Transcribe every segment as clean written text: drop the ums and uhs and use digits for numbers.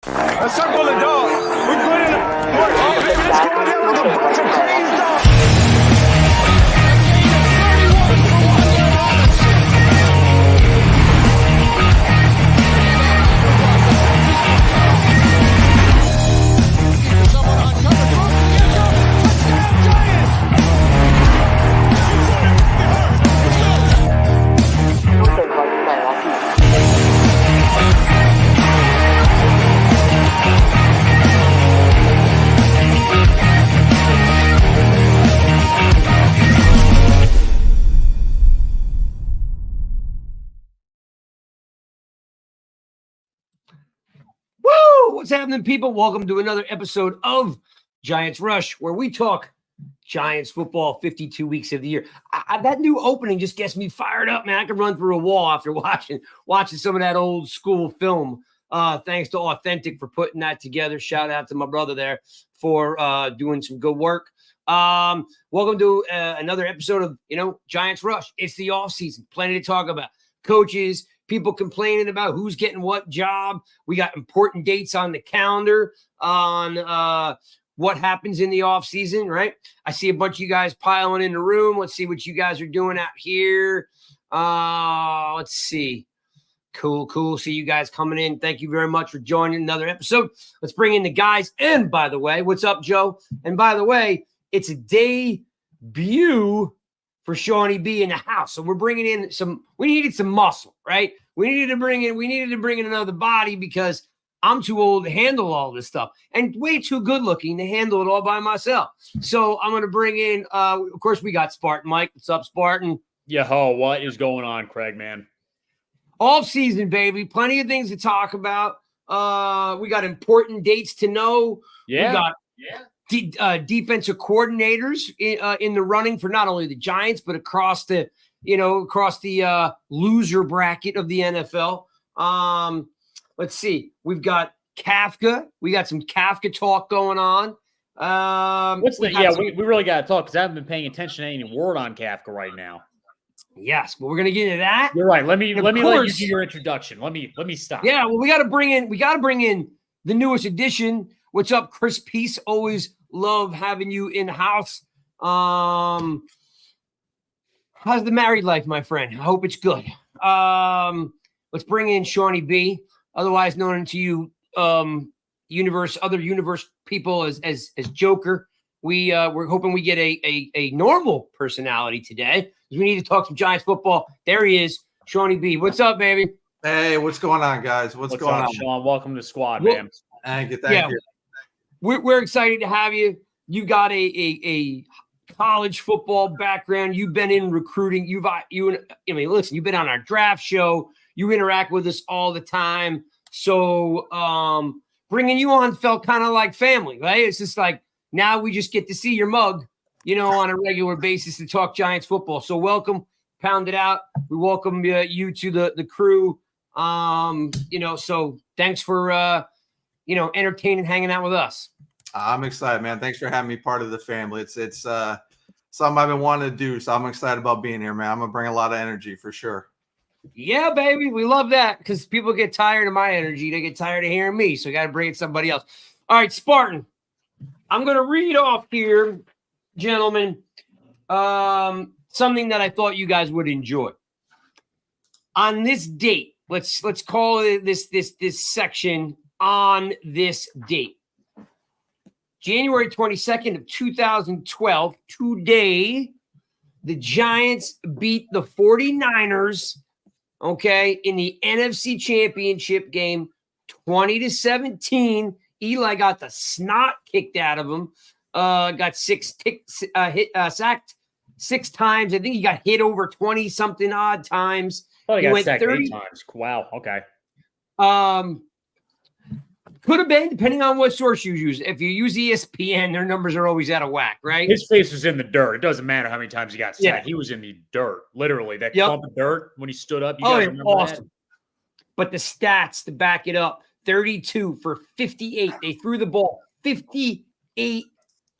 A circle of dogs. We put in work. Oh, baby, let's go out there with a bunch of crazy dogs. Woo! What's happening, people? Welcome to another episode of Giants Rush, where we talk Giants football 52 weeks of the year. That new opening just gets me fired up, man. I could run through a wall after watching some of that old school film. Thanks to Authentic for putting that together. Shout out to my brother there for doing some good work. Welcome to another episode of, Giants Rush. It's the offseason. Plenty to talk about. Coaches, people complaining about who's getting what job. We got important dates on the calendar on what happens in the offseason, right? I see a bunch of you guys piling in the room. Let's see what you guys are doing out here. Let's see. Cool. See you guys coming in. Thank you very much for joining another episode. Let's bring in the guys. And by the way, what's up, Joe? And by the way, it's a debut for Shawny B in the house. So we're bringing in we needed some muscle, right? We needed to bring in another body because I'm too old to handle all this stuff and way too good looking to handle it all by myself. So I'm going to bring in, of course, we got Spartan. Mike, what's up, Spartan? Yo, what is going on, Craig, man? Off season, baby. Plenty of things to talk about. We got important dates to know. Yeah. We got defensive coordinators in the running for not only the Giants, but across the loser bracket of the NFL. Let's see. We've got Kafka. We got some Kafka talk going on. We really got to talk because I haven't been paying attention to any word on Kafka right now. Yes, but we're gonna get into that. You're right. Let me let you do your introduction. Let me stop. Yeah, well, we got to bring in the newest addition. What's up, Chris Peace? Always love having you in the house. How's the married life, my friend? I hope it's good. Let's bring in Shawny B, otherwise known to you, other universe people as Joker. We're hoping we get a normal personality today. We need to talk some Giants football. There he is, Shawny B. What's up, baby? Hey, what's going on, guys? What's going on, Sean? Welcome to the squad, man. Thank you. We're excited to have you. You got a college football background. You've been in recruiting. Listen, you've been on our draft show. You interact with us all the time. So bringing you on felt kind of like family, right? It's just like now we just get to see your mug, on a regular basis to talk Giants football. So welcome, pound it out. We welcome you to the crew. So thanks for entertaining, hanging out with us. I'm excited, man. Thanks for having me part of the family. It's something I've been wanting to do, so I'm excited about being here, man. I'm gonna bring a lot of energy for sure. Yeah, baby, we love that because people get tired of my energy. They get tired of hearing me, so we got to bring in somebody else. All right, Spartan, I'm gonna read off here, gentlemen, something that I thought you guys would enjoy. On this date, let's call it this section on this date. January 22nd of 2012, today, the Giants beat the 49ers, in the NFC Championship game, 20-17. Eli got the snot kicked out of him. Got sacked 6 times. I think he got hit over 20-something odd times. Oh, he got sacked 8 times. Wow, okay. Could have been, depending on what source you use. If you use ESPN, their numbers are always out of whack, right? His face was in the dirt. It doesn't matter how many times he got sacked. Yeah. He was in the dirt, literally. That clump of dirt when he stood up. Awesome. But the stats to back it up, 32 for 58. They threw the ball 58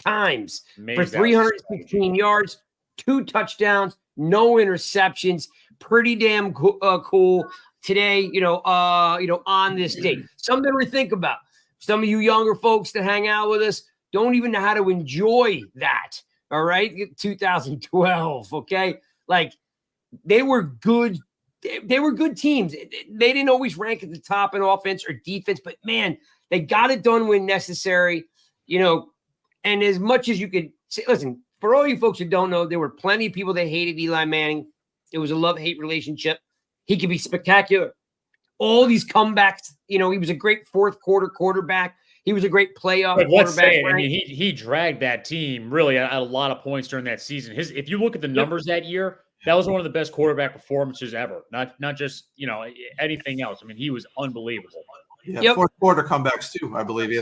times for 316 yards, 2 touchdowns, no interceptions. Pretty damn cool today, on this date. Something to think about. Some of you younger folks that hang out with us don't even know how to enjoy that. All right. 2012. Okay. Like they were good. They were good teams. They didn't always rank at the top in offense or defense, but man, they got it done when necessary, and as much as you could say, listen, for all you folks who don't know, there were plenty of people that hated Eli Manning. It was a love-hate relationship. He could be spectacular. All these comebacks, he was a great fourth quarter quarterback. He was a great playoff quarterback. Let's say it. I mean, he dragged that team really at a lot of points during that season. If you look at the numbers that year, that was one of the best quarterback performances ever. Not just anything else. I mean, he was unbelievable. Yeah, fourth quarter comebacks too, I believe. Year,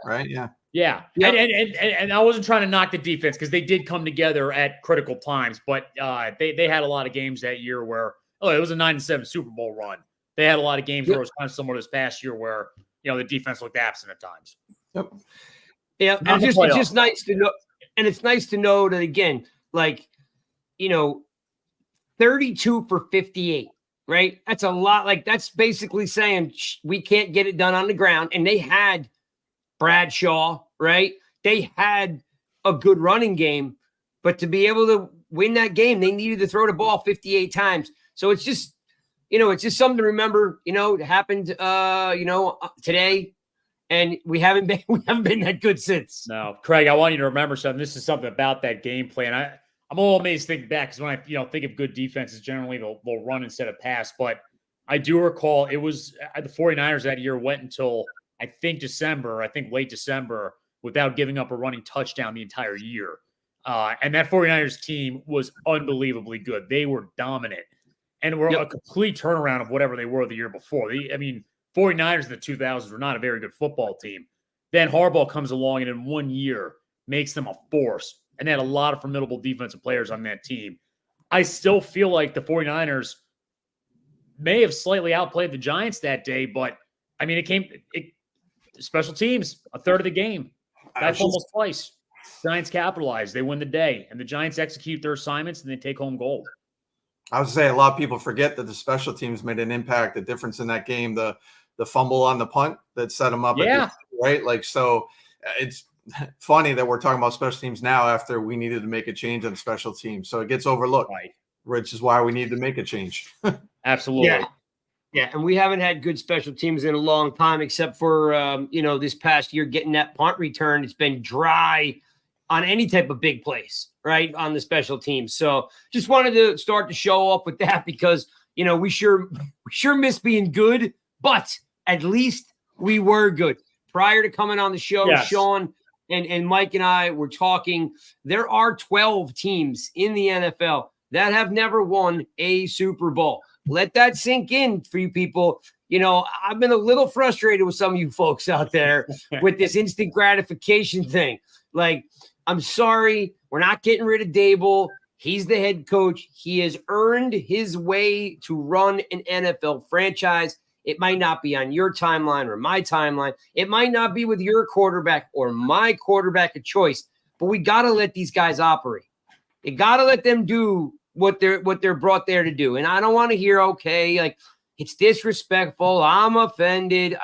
right? Yeah. Yeah. Yep. And I wasn't trying to knock the defense because they did come together at critical times, but they had a lot of games that year where it was a 9-7 Super Bowl run. They had a lot of games where it was kind of similar to this past year where the defense looked absent at times. Yep. Yeah, and it's just nice to know, and it's nice to know that again, 32 for 58. Right? That's a lot. Like that's basically saying we can't get it done on the ground. And they had Bradshaw, right? They had a good running game, but to be able to win that game, they needed to throw the ball 58 times. So it's just, it's just something to remember. It happened, today, and we haven't been that good since. No, Craig, I want you to remember something. This is something about that game plan. I'm all amazed thinking back because when I think of good defenses, generally they'll run instead of pass. But I do recall it was the 49ers that year went until late December without giving up a running touchdown the entire year. And that 49ers team was unbelievably good. They were dominant and were a complete turnaround of whatever they were the year before. 49ers in the 2000s were not a very good football team. Then Harbaugh comes along and in 1 year makes them a force. And they had a lot of formidable defensive players on that team. I still feel like the 49ers may have slightly outplayed the Giants that day, but I mean, it special teams, a third of the game. That's almost twice. Giants capitalized. They win the day, and the Giants execute their assignments, and they take home gold. I would say a lot of people forget that the special teams made an impact, the difference in that game, the fumble on the punt that set them up. Yeah. Right? So it's funny that we're talking about special teams now after we needed to make a change on special teams. So it gets overlooked, right? Which is why we need to make a change. Absolutely. Yeah. And we haven't had good special teams in a long time, except for, this past year, getting that punt return. It's been dry on any type of big plays, right? On the special teams. So just wanted to start to show off with that because, we sure miss being good, but at least we were good. Prior to coming on the show, yes. Sean and Mike and I were talking. There are 12 teams in the NFL that have never won a Super Bowl. Let that sink in for you people. I've been a little frustrated with some of you folks out there with this instant gratification thing. Like, I'm sorry, we're not getting rid of Dable. He's the head coach. He has earned his way to run an NFL franchise. It might not be on your timeline or my timeline. It might not be with your quarterback or my quarterback of choice, but we got to let these guys operate. You got to let them do what they're brought there to do. And I don't want to hear, like it's disrespectful. I'm offended.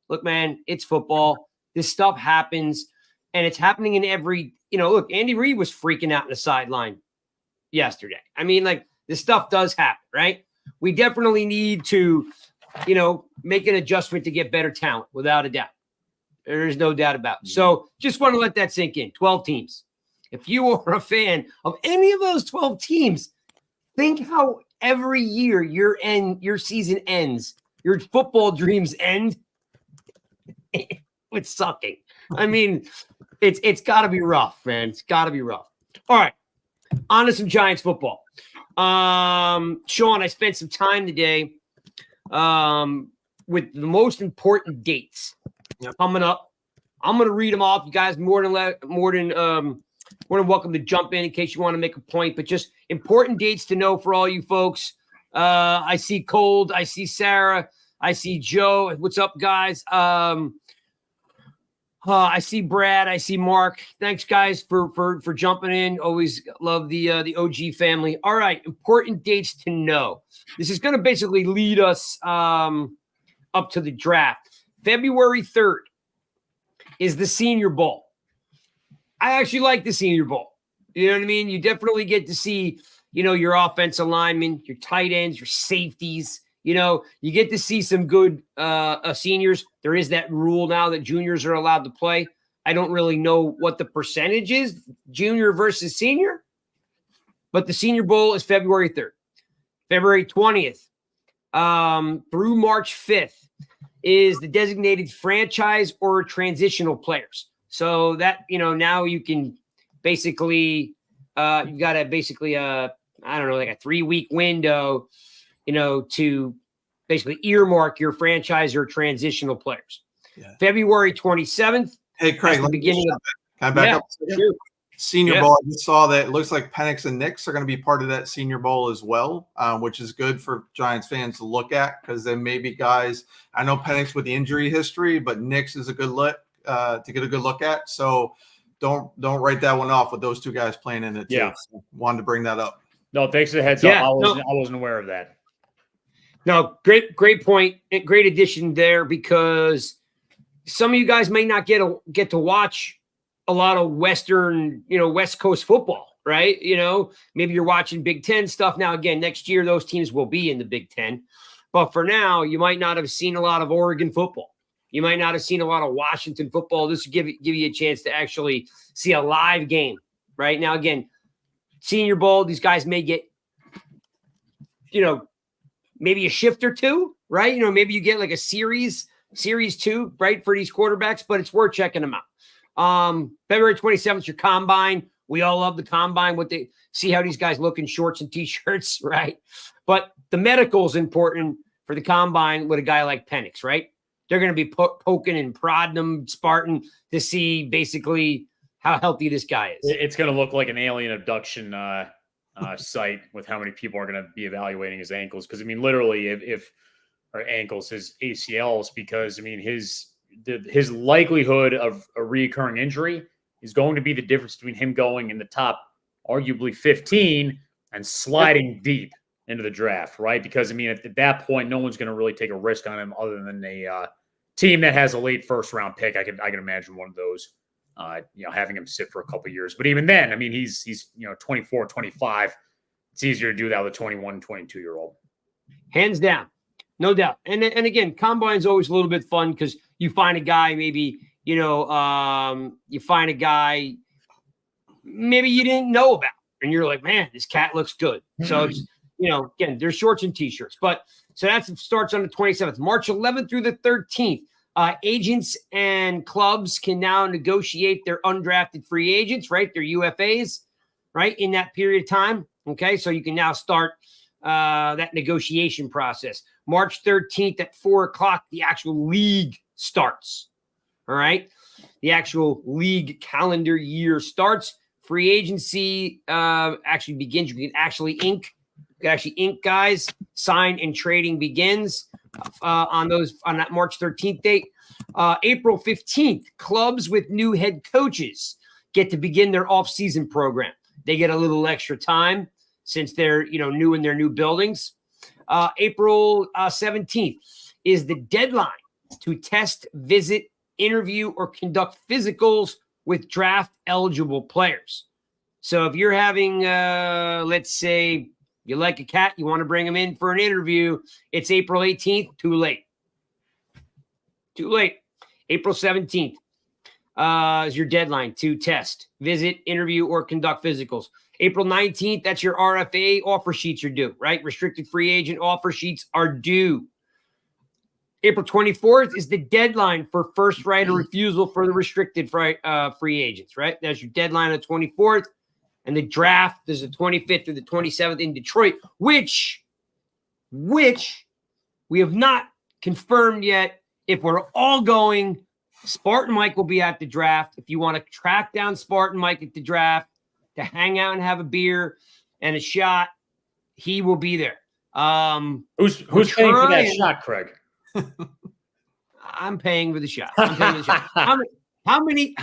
Look, man, it's football. This stuff happens, and it's happening in every, look, Andy Reid was freaking out in the sideline yesterday. I mean, this stuff does happen, right? We definitely need to, make an adjustment to get better talent, without a doubt. There's no doubt about it. So just want to let that sink in. 12 teams. If you are a fan of any of those 12 teams, think how every year your season ends, your football dreams end with sucking. I mean, it's got to be rough, man. It's got to be rough. All right, on to some Giants football. Sean, I spent some time today with the most important dates coming up. I'm going to read them off. You guys more than welcome to jump in case you want to make a point, but just important dates to know for all you folks. I see Cold. I see Sarah. I see Joe. What's up, guys? I see Brad. I see Mark. Thanks, guys, for jumping in. Always love the OG family. All right, important dates to know. This is going to basically lead us up to the draft. February 3rd is the Senior Bowl. I actually like the Senior Bowl. You know what I mean? You definitely get to see, your offensive linemen, your tight ends, your safeties. You get to see some good seniors. There is that rule now that juniors are allowed to play. I don't really know what the percentage is, junior versus senior, but the Senior Bowl is February 3rd. February 20th through March 5th is the designated franchise or transitional players. So that, now you can basically, you've got like a 3-week window, to basically earmark your franchise or transitional players. Yeah. February 27th. Hey, Craig, the beginning of can I back up? Sure. Senior Bowl. I just saw that it looks like Penix and Nix are going to be part of that Senior Bowl as well, which is good for Giants fans to look at because there may be guys. I know Penix with the injury history, but Nix is a good look to get a good look at. So don't write that one off with those two guys playing in it. Yeah, so wanted to bring that up. No, thanks for the heads up. I wasn't aware of that. No, great point. Great addition there because some of you guys may not get to watch a lot of Western, West Coast football, right? Maybe you're watching Big Ten stuff. Now, again, next year, those teams will be in the Big Ten. But for now, you might not have seen a lot of Oregon football. You might not have seen a lot of Washington football. This will give you a chance to actually see a live game, right? Now, again, Senior Bowl, these guys may get, maybe a shift or two, right? Maybe you get like a series 2, right, for these quarterbacks, but it's worth checking them out. February 27th, your combine. We all love the combine. See how these guys look in shorts and t-shirts, right? But the medical is important for the combine with a guy like Penix, right? They're going to be poking and prodding him, Spartan, to see basically how healthy this guy is. It's going to look like an alien abduction site with how many people are going to be evaluating his ankles. Because, literally, if ankles, his ACLs, because, his likelihood of a recurring injury is going to be the difference between him going in the top, arguably 15 and sliding deep into the draft, right? Because, at that point, no one's going to really take a risk on him other than a team that has a late first-round pick. I can imagine one of those, having him sit for a couple of years. But even then, he's 24, 25. It's easier to do that with a 21, 22-year-old. Hands down. No doubt. And again, combine's always a little bit fun because you find a guy maybe, you find a guy maybe you didn't know about. And you're like, man, this cat looks good. So it's, again, there's shorts and t-shirts. But so that starts on the 27th. March 11th through the 13th. Agents and clubs can now negotiate their undrafted free agents, right? Their UFAs, right? In that period of time. Okay. So you can now start that negotiation process. March 13th at 4:00, the actual league starts. All right. The actual league calendar year starts. Free agency actually begins. You can actually ink guys, sign and trading begins on that March 13th date. April 15th, clubs with new head coaches get to begin their off-season program. They get a little extra time since they're new in their new buildings. April 17th is the deadline to test, visit, interview, or conduct physicals with draft eligible players. So if you're having, let's say you like a cat, you want to bring him in for an interview, it's April 18th, too late. April 17th is your deadline to test, visit, interview, or conduct physicals. April 19th, that's your RFA offer sheets are due, right? Restricted free agent offer sheets are due. April 24th is the deadline for first right of refusal for the restricted free agents, right? That's your deadline on the 24th. And the draft is the 25th through the 27th in Detroit, which we have not confirmed yet. If we're all going, Spartan Mike will be at the draft. If you want to track down Spartan Mike at the draft to hang out and have a beer and a shot, he will be there. Who's paying for that shot, Craig? I'm paying for the shot. How many?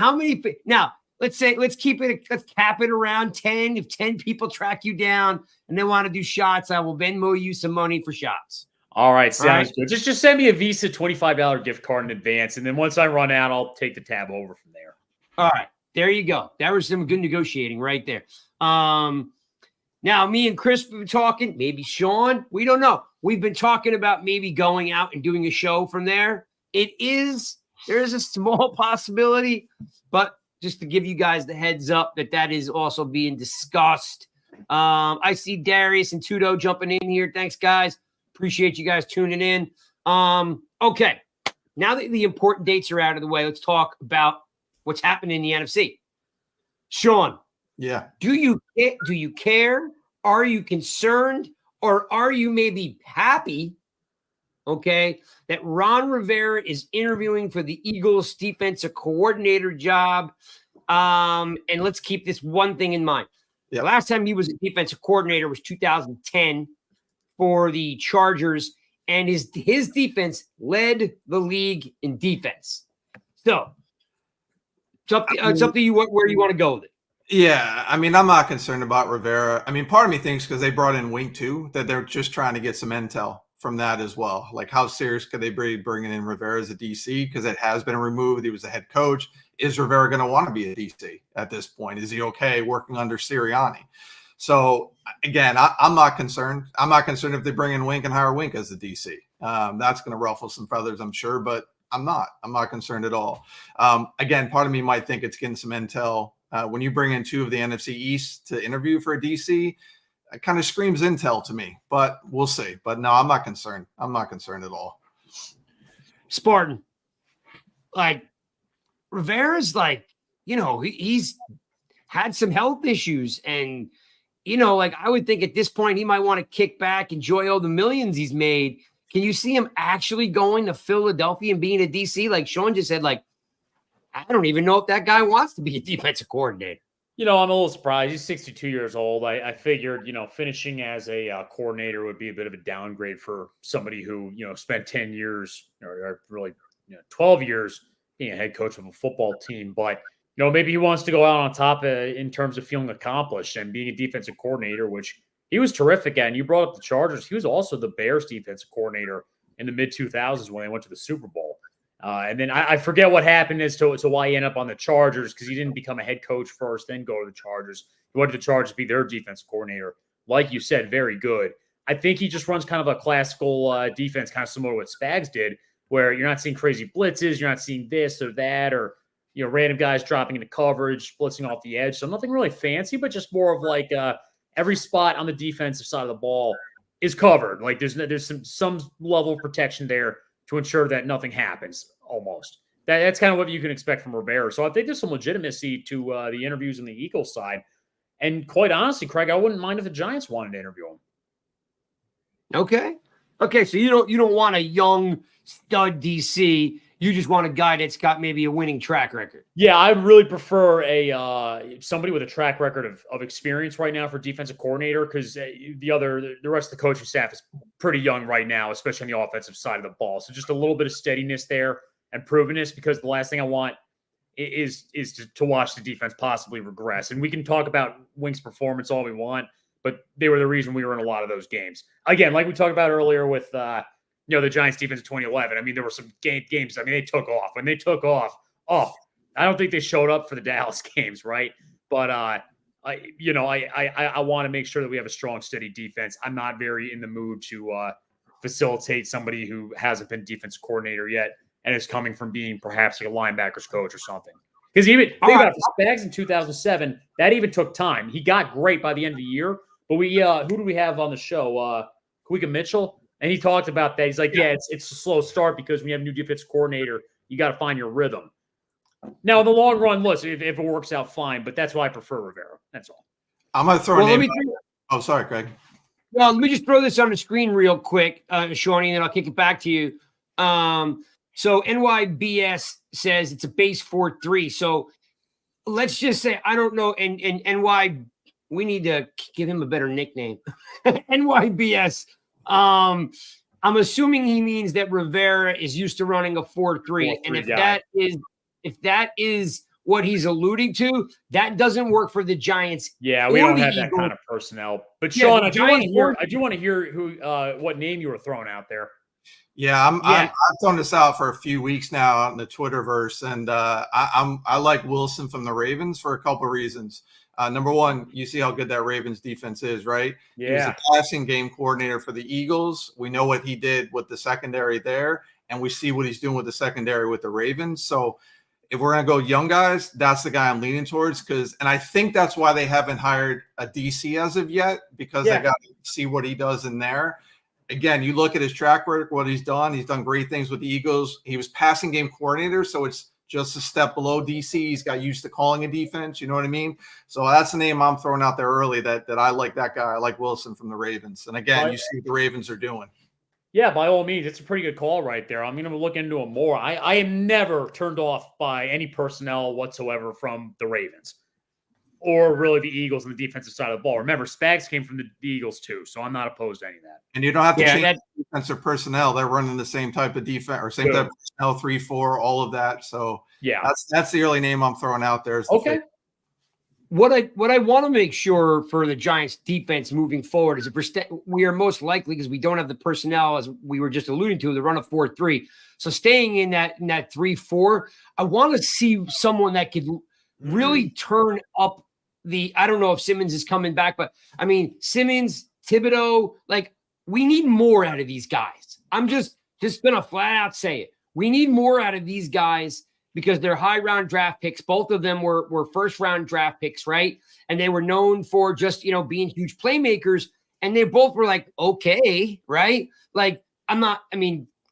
Now, let's cap it around 10. If 10 people track you down and they want to do shots, I will Venmo you some money for shots. All right, sounds All right. good. Just send me a Visa $25 gift card in advance, and then once I run out, I'll take the tab over from there. All right. There you go. That was some good negotiating right there. Now, me and Chris have been talking, maybe Sean, we don't know. We've been talking about maybe going out and doing a show from there. There is a small possibility, but just to give you guys the heads up that is also being discussed. I see Darius and Tudo jumping in here. Thanks, guys. Appreciate you guys tuning in. Okay. Now that the important dates are out of the way, let's talk about what's happening in the NFC. Sean. Yeah. Do you care? Are you concerned? Or are you maybe happy, okay, that Ron Rivera is interviewing for the Eagles defensive coordinator job? And let's keep this one thing in mind. Yep. The last time he was a defensive coordinator was 2010 for the Chargers, and his defense led the league in defense. So it's up to you where you want to go with it. Yeah, I mean, I'm not concerned about Rivera. I mean, part of me thinks because they brought in Wink too, that they're just trying to get some intel from that as well. Like, how serious could they be bringing in Rivera as a DC? Because it has been removed. He was the head coach. Is Rivera going to want to be a DC at this point? Is he okay working under Sirianni? So again, I'm not concerned. I'm not concerned if they bring in Wink and hire Wink as the DC. That's going to ruffle some feathers, I'm sure, but I'm not concerned at all. Again, part of me might think it's getting some intel. When you bring in two of the NFC East to interview for a DC, it kind of screams intel to me, but we'll see. But no, I'm not concerned. I'm not concerned at all. Spartan, like Rivera's like, he's had some health issues, and like I would think at this point he might want to kick back, enjoy all the millions he's made. Can you see him actually going to Philadelphia and being a DC? Like Sean just said, like, I don't even know if that guy wants to be a defensive coordinator. I'm a little surprised. He's 62 years old. I figured, finishing as a coordinator would be a bit of a downgrade for somebody who, spent 10 years or really 12 years being a head coach of a football team. But, maybe he wants to go out on top in terms of feeling accomplished and being a defensive coordinator, which he was terrific at. And you brought up the Chargers. He was also the Bears defensive coordinator in the mid-2000s when they went to the Super Bowl. And then I forget what happened as to why he ended up on the Chargers, because he didn't become a head coach first, then go to the Chargers. He went to the Chargers to be their defense coordinator. Like you said, very good. I think he just runs kind of a classical defense, kind of similar to what Spags did, where you're not seeing crazy blitzes, you're not seeing this or that, or random guys dropping into coverage, blitzing off the edge. So nothing really fancy, but just more of like every spot on the defensive side of the ball is covered. Like there's some level of protection there to ensure that nothing happens. Almost. That's kind of what you can expect from Rivera. So I think there's some legitimacy to the interviews on the Eagles side. And quite honestly, Craig, I wouldn't mind if the Giants wanted to interview him. Okay. So you don't want a young stud DC. You just want a guy that's got maybe a winning track record. Yeah, I really prefer somebody with a track record of experience right now for defensive coordinator, because the rest of the coaching staff is pretty young right now, especially on the offensive side of the ball. So just a little bit of steadiness there and provenness, because the last thing I want is to watch the defense possibly regress. And we can talk about Wink's performance all we want, but they were the reason we were in a lot of those games. Again, like we talked about earlier with the Giants defense in 2011. I mean, there were some games. I mean, they took off. When they took off, I don't think they showed up for the Dallas games, right? But I want to make sure that we have a strong, steady defense. I'm not very in the mood to facilitate somebody who hasn't been defense coordinator yet and is coming from being perhaps like a linebackers coach or something. Because even think about it, Spags in 2007, that even took time. He got great by the end of the year. But we who do we have on the show? Kuika Mitchell. And he talked about that. He's like, it's a slow start because when you have a new defense coordinator, you got to find your rhythm. Now, in the long run, listen, if it works out, fine. But that's why I prefer Rivera. That's all. I'm going to throw a name. Oh, sorry, Craig. Well, let me just throw this on the screen real quick, Shawny, and then I'll kick it back to you. So NYBS says it's a base 4-3. So let's just say, I don't know, and NY, we need to give him a better nickname. NYBS. I'm assuming he means that Rivera is used to running a 4-3. And if that is what he's alluding to, that doesn't work for the Giants. Yeah, we or don't the have that Eagles. kind of personnel. But Yeah, Sean, the I do want to Giants hear. weren't- I do want to hear who, what name you were throwing out there. Yeah, Yeah. I've thrown this out for a few weeks now out in the Twitterverse, and I like Wilson from the Ravens for a couple of reasons. Number one, you see how good that Ravens defense is, right? He was Yeah. the passing game coordinator for the Eagles. We know what he did with the secondary there, and we see what he's doing with the secondary with the Ravens. So if we're going to go young guys, that's the guy I'm leaning towards and I think that's why they haven't hired a DC as of yet, because they got to see what he does in there. Again, you look at his track record, what he's done. He's done great things with the Eagles. He was passing game coordinator, so it's just a step below DC. He's got used to calling a defense. You know what I mean? So that's the name I'm throwing out there early that I like that guy. I like Wilson from the Ravens. And again, you see what the Ravens are doing. Yeah, by all means, it's a pretty good call right there. I'm going to look into him more. I am never turned off by any personnel whatsoever from the Ravens or really the Eagles on the defensive side of the ball. Remember, Spags came from the Eagles too, so I'm not opposed to any of that. And you don't have to change defensive personnel. They're running the same type of defense or same type of personnel, 3-4, all of that. So yeah, that's the early name I'm throwing out there. Okay. What I want to make sure for the Giants defense moving forward is if we are most likely, because we don't have the personnel, as we were just alluding to, the run of 4-3. So staying in that 3-4, I want to see someone that could really turn up I don't know if Simmons is coming back, but I mean, Simmons, Thibodeau, like we need more out of these guys. I'm just going to flat out say it. We need more out of these guys because they're high round draft picks. Both of them were first round draft picks, right? And they were known for just, being huge playmakers. And they both were like, okay, right? Like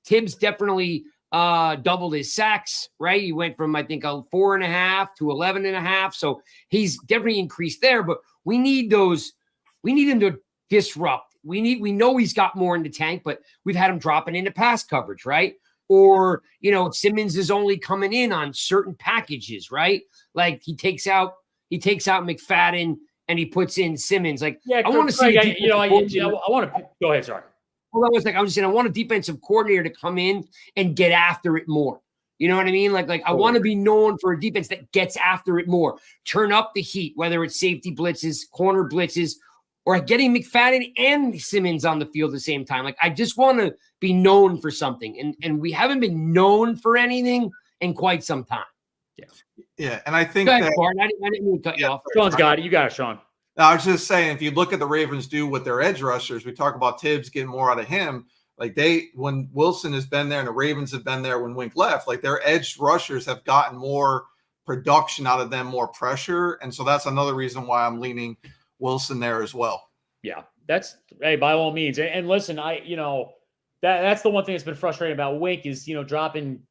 Tibbs definitely doubled his sacks, right? He went from, I think, 4.5 to 11.5. So he's definitely increased there, but we need him to disrupt. We know he's got more in the tank, but we've had him dropping into pass coverage, right? Or, Simmons is only coming in on certain packages, right? Like he takes out McFadden and he puts in Simmons. Like, yeah, I want to see, I want to go ahead. Sorry. Hold on a second. I was just saying, I want a defensive coordinator to come in and get after it more. You know what I mean? Like I want to be known for a defense that gets after it more. Turn up the heat, whether it's safety blitzes, corner blitzes, or getting McFadden and Simmons on the field at the same time. Like I just want to be known for something. And we haven't been known for anything in quite some time. Yeah. Yeah. And I think Go ahead, Bart. I didn't mean to cut you off. Sean's got it. You got it, Sean. I was just saying, if you look at the Ravens do with their edge rushers, we talk about Tibbs getting more out of him. Like when Wilson has been there and the Ravens have been there when Wink left, like their edge rushers have gotten more production out of them, more pressure. And so that's another reason why I'm leaning Wilson there as well. Yeah, by all means. And listen, that's the one thing that's been frustrating about Wink is, dropping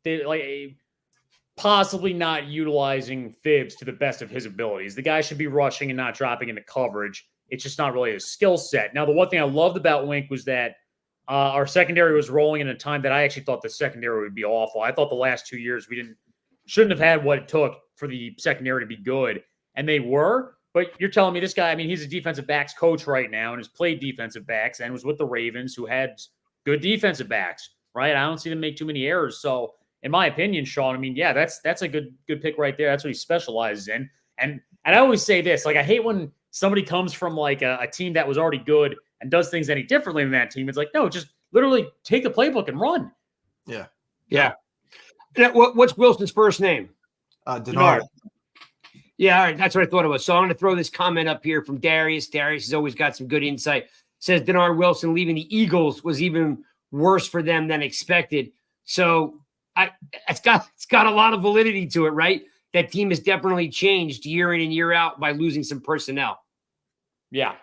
possibly not utilizing Fibs to the best of his abilities. The guy should be rushing and not dropping into coverage. It's just not really his skill set. Now, the one thing I loved about Wink was that our secondary was rolling in a time that I actually thought the secondary would be awful. I thought the last 2 years shouldn't have had what it took for the secondary to be good, and they were. But you're telling me this guy, he's a defensive backs coach right now and has played defensive backs and was with the Ravens who had good defensive backs, right? I don't see them make too many errors. So in my opinion, Sean, that's a good pick right there. That's what he specializes in. And I always say this, like I hate when somebody comes from like a team that was already good and does things any differently than that team. It's like, no, just literally take the playbook and run. Yeah. Yeah. What's Wilson's first name? Denard. Yeah, all right. That's what I thought it was. So I'm going to throw this comment up here from Darius. Darius has always got some good insight. Says Denard Wilson leaving the Eagles was even worse for them than expected. So it's got a lot of validity to it, right? That team has definitely changed year in and year out by losing some personnel. Yeah.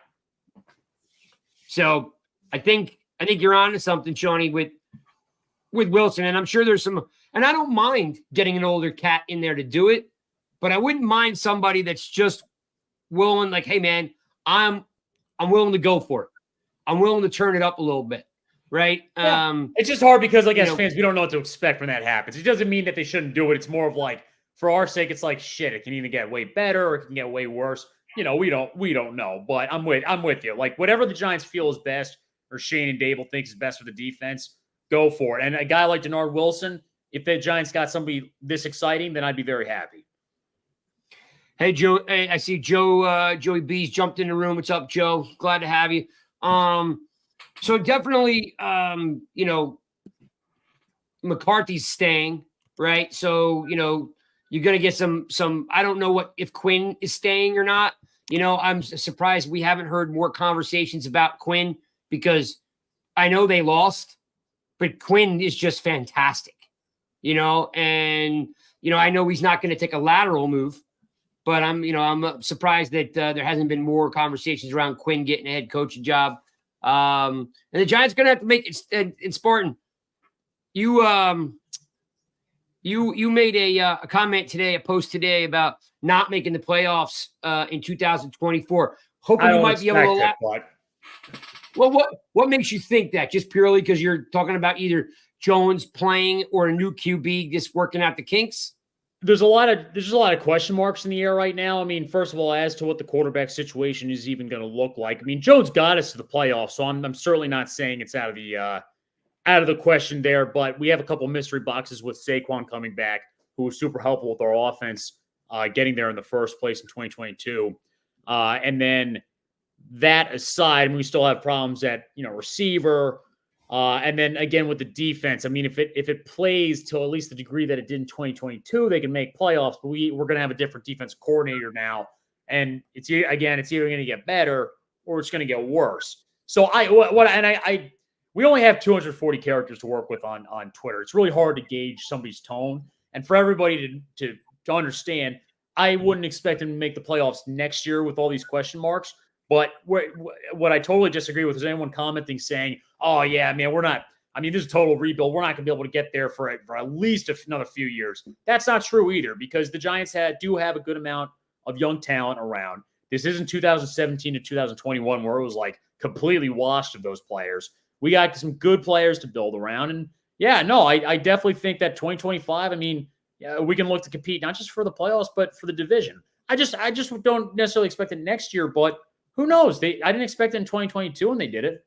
So I think you're on to something, Shawny, with Wilson. And I'm sure there's some, and I don't mind getting an older cat in there to do it, but I wouldn't mind somebody that's just willing, like, hey man, I'm willing to go for it. I'm willing to turn it up a little bit. Right. Yeah. It's just hard because as fans, we don't know what to expect when that happens. It doesn't mean that they shouldn't do it. It's more of like, for our sake, it's like, shit, it can either get way better or it can get way worse. We don't know, but I'm with you. Like whatever the Giants feel is best or Shane and Dable thinks is best for the defense, go for it. And a guy like Denard Wilson, if the Giants got somebody this exciting, then I'd be very happy. Hey, Joe. Hey, I see Joey B's jumped in the room. What's up, Joe? Glad to have you. So definitely, McCarthy's staying, right? So, you're going to get some, I don't know if Quinn is staying or not. I'm surprised we haven't heard more conversations about Quinn because I know they lost, but Quinn is just fantastic, and, I know he's not going to take a lateral move, but I'm surprised that there hasn't been more conversations around Quinn getting a head coaching job. And the Giants are going to have to make it in Spartan. You made a comment today, a post today about not making the playoffs in 2024. Hoping you might be able to. Well, what makes you think that? Just purely because you're talking about either Jones playing or a new QB just working out the kinks? There's a lot of question marks in the air right now. I mean, first of all, as to what the quarterback situation is even going to look like. I mean, Jones got us to the playoffs, so I'm certainly not saying it's out of the question there. But we have a couple mystery boxes with Saquon coming back, who was super helpful with our offense getting there in the first place in 2022. And then that aside, we still have problems at receiver. And then again with the defense, I mean, if it plays to at least the degree that it did in 2022, they can make playoffs. But we're going to have a different defense coordinator now, and it's either going to get better or it's going to get worse. So we only have 240 characters to work with on Twitter. It's really hard to gauge somebody's tone, and for everybody to understand, I wouldn't expect them to make the playoffs next year with all these question marks. But what I totally disagree with is anyone commenting saying, oh, yeah, man, we're not – I mean, this is a total rebuild. We're not going to be able to get there for at least another few years. That's not true either because the Giants do have a good amount of young talent around. This isn't 2017 to 2021 where it was like completely washed of those players. We got some good players to build around. And, yeah, no, I definitely think that 2025, I mean, we can look to compete not just for the playoffs but for the division. I just don't necessarily expect it next year, but – who knows? I didn't expect it in 2022 when they did it.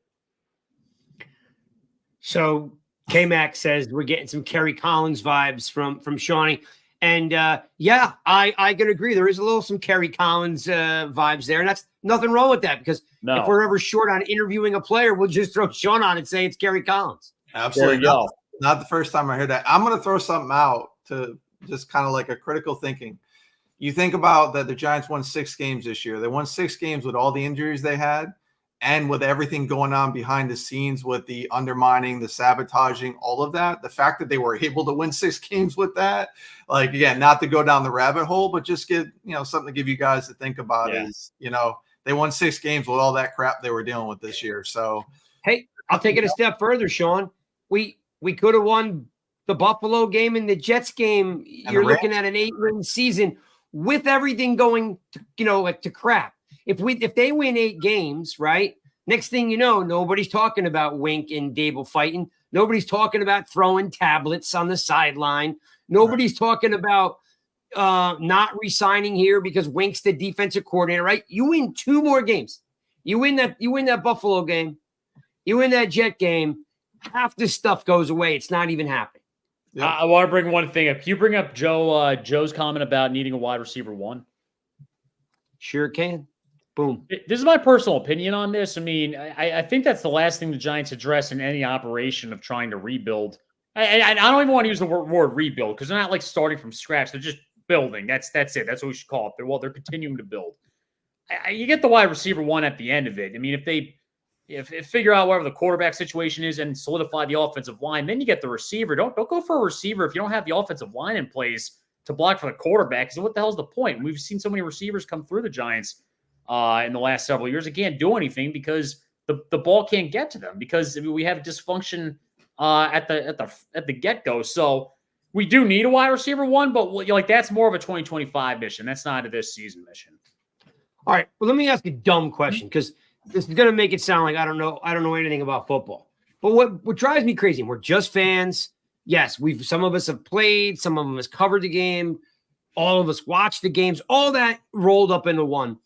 So K-Mac says we're getting some Kerry Collins vibes from Shawny. And yeah, I can agree. There is some Kerry Collins vibes there. And that's nothing wrong with that because if we're ever short on interviewing a player, we'll just throw Sean on and say it's Kerry Collins. Absolutely. Not the first time I heard that. I'm going to throw something out to just kind of like a critical thinking. You think about that the Giants won 6 games this year. They won 6 games with all the injuries they had and with everything going on behind the scenes with the undermining, the sabotaging, all of that. The fact that they were able to win 6 games with that, like, again, not to go down the rabbit hole, but just get, something to give you guys to think about is, they won 6 games with all that crap they were dealing with this year. So, hey, I'll take it a step further, Sean. We could have won the Buffalo game and the Jets game. You're looking at an 8-win season with everything going, to crap. If they win 8 games, right? Next thing you know, nobody's talking about Wink and Dable fighting. Nobody's talking about throwing tablets on the sideline. Nobody's talking about not re-signing here because Wink's the defensive coordinator, right? You win 2 more games. You win that Buffalo game. You win that Jet game. Half this stuff goes away. It's not even happening. Yep. I want to bring one thing up. Can you bring up Joe's comment about needing a wide receiver 1? Sure can. Boom. This is my personal opinion on this. I mean, I think that's the last thing the Giants address in any operation of trying to rebuild. I don't even want to use the word rebuild because they're not like starting from scratch. They're just building. That's it. That's what we should call it. They're continuing to build. You get the wide receiver 1 at the end of it. I mean, if figure out whatever the quarterback situation is and solidify the offensive line, then you get the receiver. Don't go for a receiver if you don't have the offensive line in place to block for the quarterback. Because what the hell's the point? We've seen so many receivers come through the Giants in the last several years. They can't do anything because the ball can't get to them because we have dysfunction at the get-go. So we do need a wide receiver 1, but that's more of a 2025 mission. That's not a this season mission. All right. Well, let me ask a dumb question because this is going to make it sound like I don't know anything about football. But what drives me crazy, and we're just fans. Yes, some of us have played, some of us covered the game, all of us watched the games, all that rolled up into one.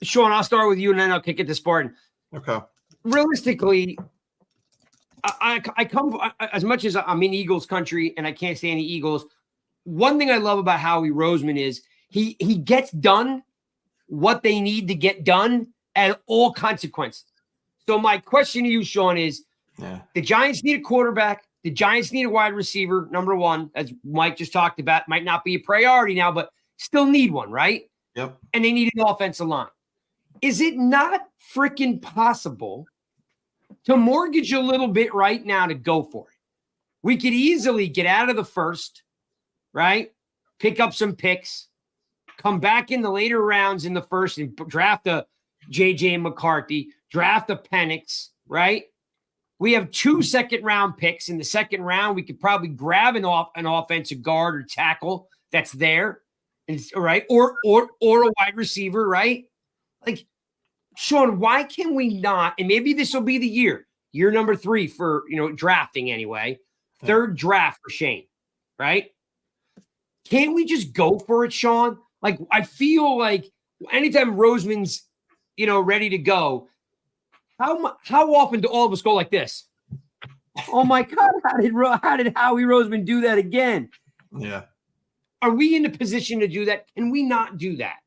Sean, I'll start with you, and then I'll kick it to Spartan. Okay. Realistically, I come as much as I'm in Eagles country, and I can't stand the Eagles. One thing I love about Howie Roseman is he gets done what they need to get done at all consequences. So my question to you, Sean, is the Giants need a quarterback. The Giants need a wide receiver, number one, as Mike just talked about. Might not be a priority now, but still need one, right? Yep. And they need an offensive line. Is it not freaking possible to mortgage a little bit right now to go for it? We could easily get out of the first, right? Pick up some picks, come back in the later rounds in the first and draft a J.J. McCarthy, draft a Penix, right? We have 2 second-round picks. In the second round, we could probably grab an offensive guard or tackle that's there, right? Or a wide receiver, right? Like, Sean, why can we not? And maybe this will be the year number 3 for drafting anyway. Third draft for Shane, right? Can't we just go for it, Sean? Like, I feel like anytime Roseman's ready to go, how often do all of us go like this? Oh my God, how did Howie Roseman do that again? Yeah. Are we in a position to do that? Can we not do that?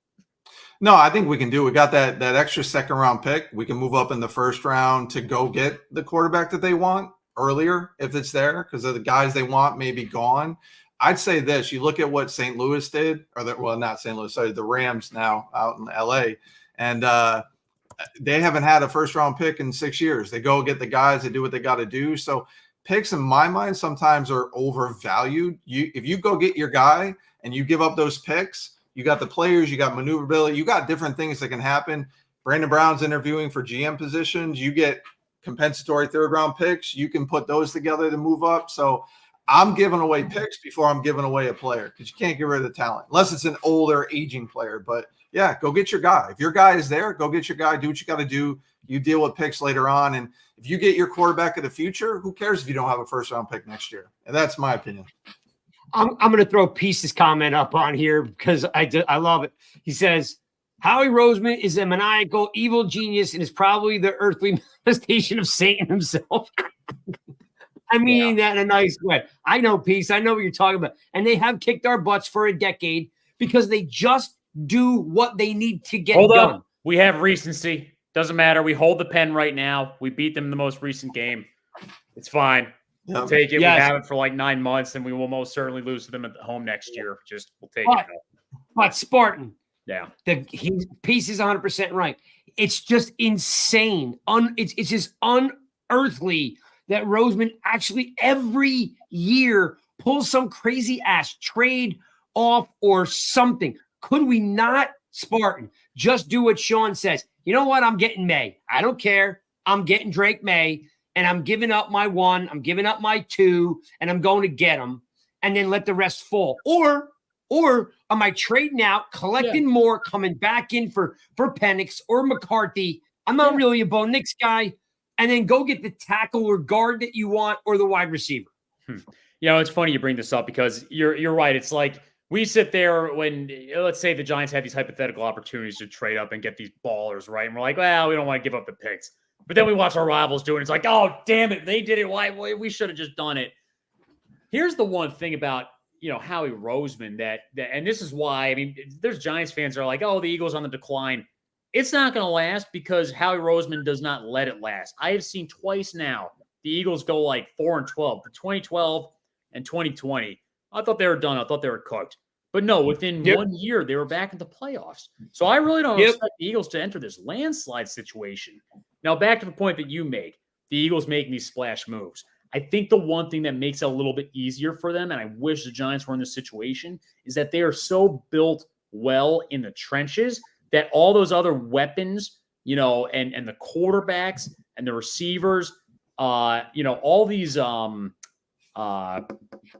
No, I think we can do it. We got that extra second round pick. We can move up in the first round to go get the quarterback that they want earlier if it's there, because the guys they want may be gone. I'd say this. You look at what St. Louis did, not St. Louis, sorry, the Rams now out in LA. And they haven't had a first round pick in 6 years. They go get the guys, they do what they got to do. So picks in my mind sometimes are overvalued. If you go get your guy and you give up those picks, you got the players, you got maneuverability, you got different things that can happen. Brandon Brown's interviewing for GM positions. You get compensatory third round picks. You can put those together to move up. So I'm giving away picks before I'm giving away a player, because you can't get rid of the talent unless it's an older, aging player. But yeah, go get your guy. If your guy is there, go get your guy. Do what you got to do. You deal with picks later on. And if you get your quarterback of the future, who cares if you don't have a first round pick next year? And that's my opinion. I'm going to throw Peace's comment up on here because I love it. He says, Howie Roseman is a maniacal, evil genius and is probably the earthly manifestation of Satan himself. I mean that in a nice way. I know, Peace. I know what you're talking about. And they have kicked our butts for a decade because they just do what they need to get done. Up. We have recency. Doesn't matter. We hold the pen right now. We beat them in the most recent game. It's fine. We'll take it. Yes. We have it for like 9 months, and we will most certainly lose to them at home next year. We'll take it. But Spartan. Yeah. Peace is 100% right. It's just insane. It's just unearthly that Roseman actually every year pulls some crazy ass trade off or something. Could we not, Spartan, just do what Sean says? You know what? I'm getting May. I don't care. I'm getting Drake May, and I'm giving up my 1. I'm giving up my 2, and I'm going to get them, and then let the rest fall. Or am I trading out, collecting more, coming back in for Penix or McCarthy? I'm not really a Bo Nix guy. And then go get the tackle or guard that you want or the wide receiver. It's funny you bring this up because you're right. It's like we sit there when, let's say the Giants have these hypothetical opportunities to trade up and get these ballers, right? And we're like, well, we don't want to give up the picks. But then we watch our rivals do it. It's like, oh, damn it. They did it. Why? We should have just done it. Here's the one thing about, Howie Roseman that, and this is why, I mean, there's Giants fans that are like, oh, the Eagles on the decline. It's not going to last because Howie Roseman does not let it last. I have seen twice now the Eagles go like 4-12 for 2012 and 2020. I thought they were done. I thought they were cooked. But no, within 1 year, they were back in the playoffs. So I really don't expect the Eagles to enter this landslide situation. Now, back to the point that you made, the Eagles making these splash moves. I think the one thing that makes it a little bit easier for them, and I wish the Giants were in this situation, is that they are so built well in the trenches that all those other weapons, and the quarterbacks and the receivers, all these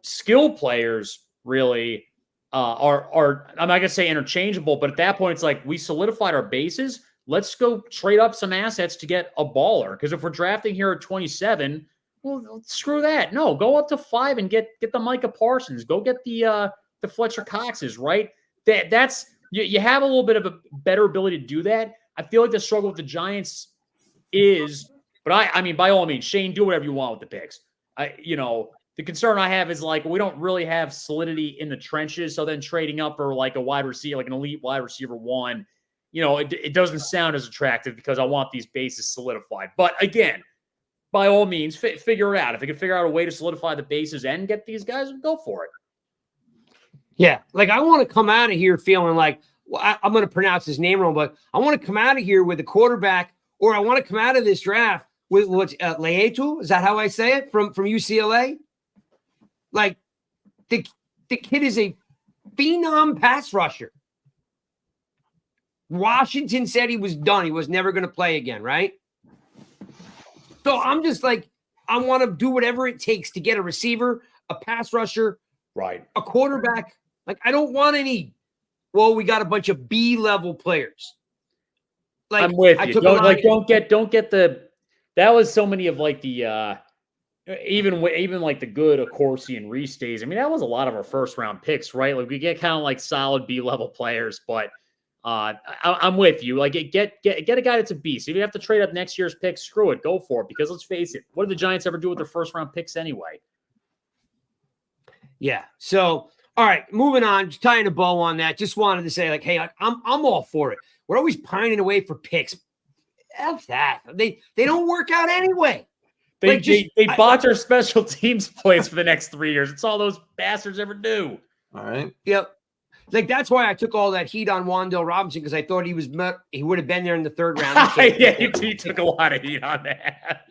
skill players really are I'm not going to say interchangeable, but at that point, it's like we solidified our bases. Let's go trade up some assets to get a baller. Because if we're drafting here at 27, well, screw that. No, go up to 5 and get the Micah Parsons. Go get the Fletcher Coxes, right? That's you have a little bit of a better ability to do that. I feel like the struggle with the Giants is, but I mean, by all means, Shane, do whatever you want with the picks. The concern I have is like we don't really have solidity in the trenches. So then trading up for like a wide receiver, like an elite wide receiver one, it doesn't sound as attractive because I want these bases solidified. But again, by all means, figure it out. If you can figure out a way to solidify the bases and get these guys, go for it. Yeah, like I want to come out of here feeling like I'm going to pronounce his name wrong, but I want to come out of here with a quarterback, or I want to come out of this draft with what's Leatu. Is that how I say it from UCLA? Like the kid is a phenom pass rusher. Washington said he was done. He was never going to play again, right? So I'm just like, I want to do whatever it takes to get a receiver, a pass rusher, right, a quarterback. Like I don't want any. Well, we got a bunch of B-level players. Like I'm with you. Don't get the. That was so many of like the even like the good Accorsi and Reese days. I mean, that was a lot of our first round picks, right? Like we get kind of like solid B-level players, but I'm with you. Like get a guy that's a beast. If you have to trade up next year's pick, screw it, go for it. Because let's face it, what did the Giants ever do with their first round picks anyway? Yeah. So. All right, moving on, just tying a bow on that. Just wanted to say, like, hey, I'm all for it. We're always pining away for picks. F that. They don't work out anyway. They botch our special teams plays for the next 3 years. It's all those bastards ever do. All right. Yep. Like that's why I took all that heat on Wan'Dale Robinson because I thought he would have been there in the third round. Yeah, you took a lot of heat on that.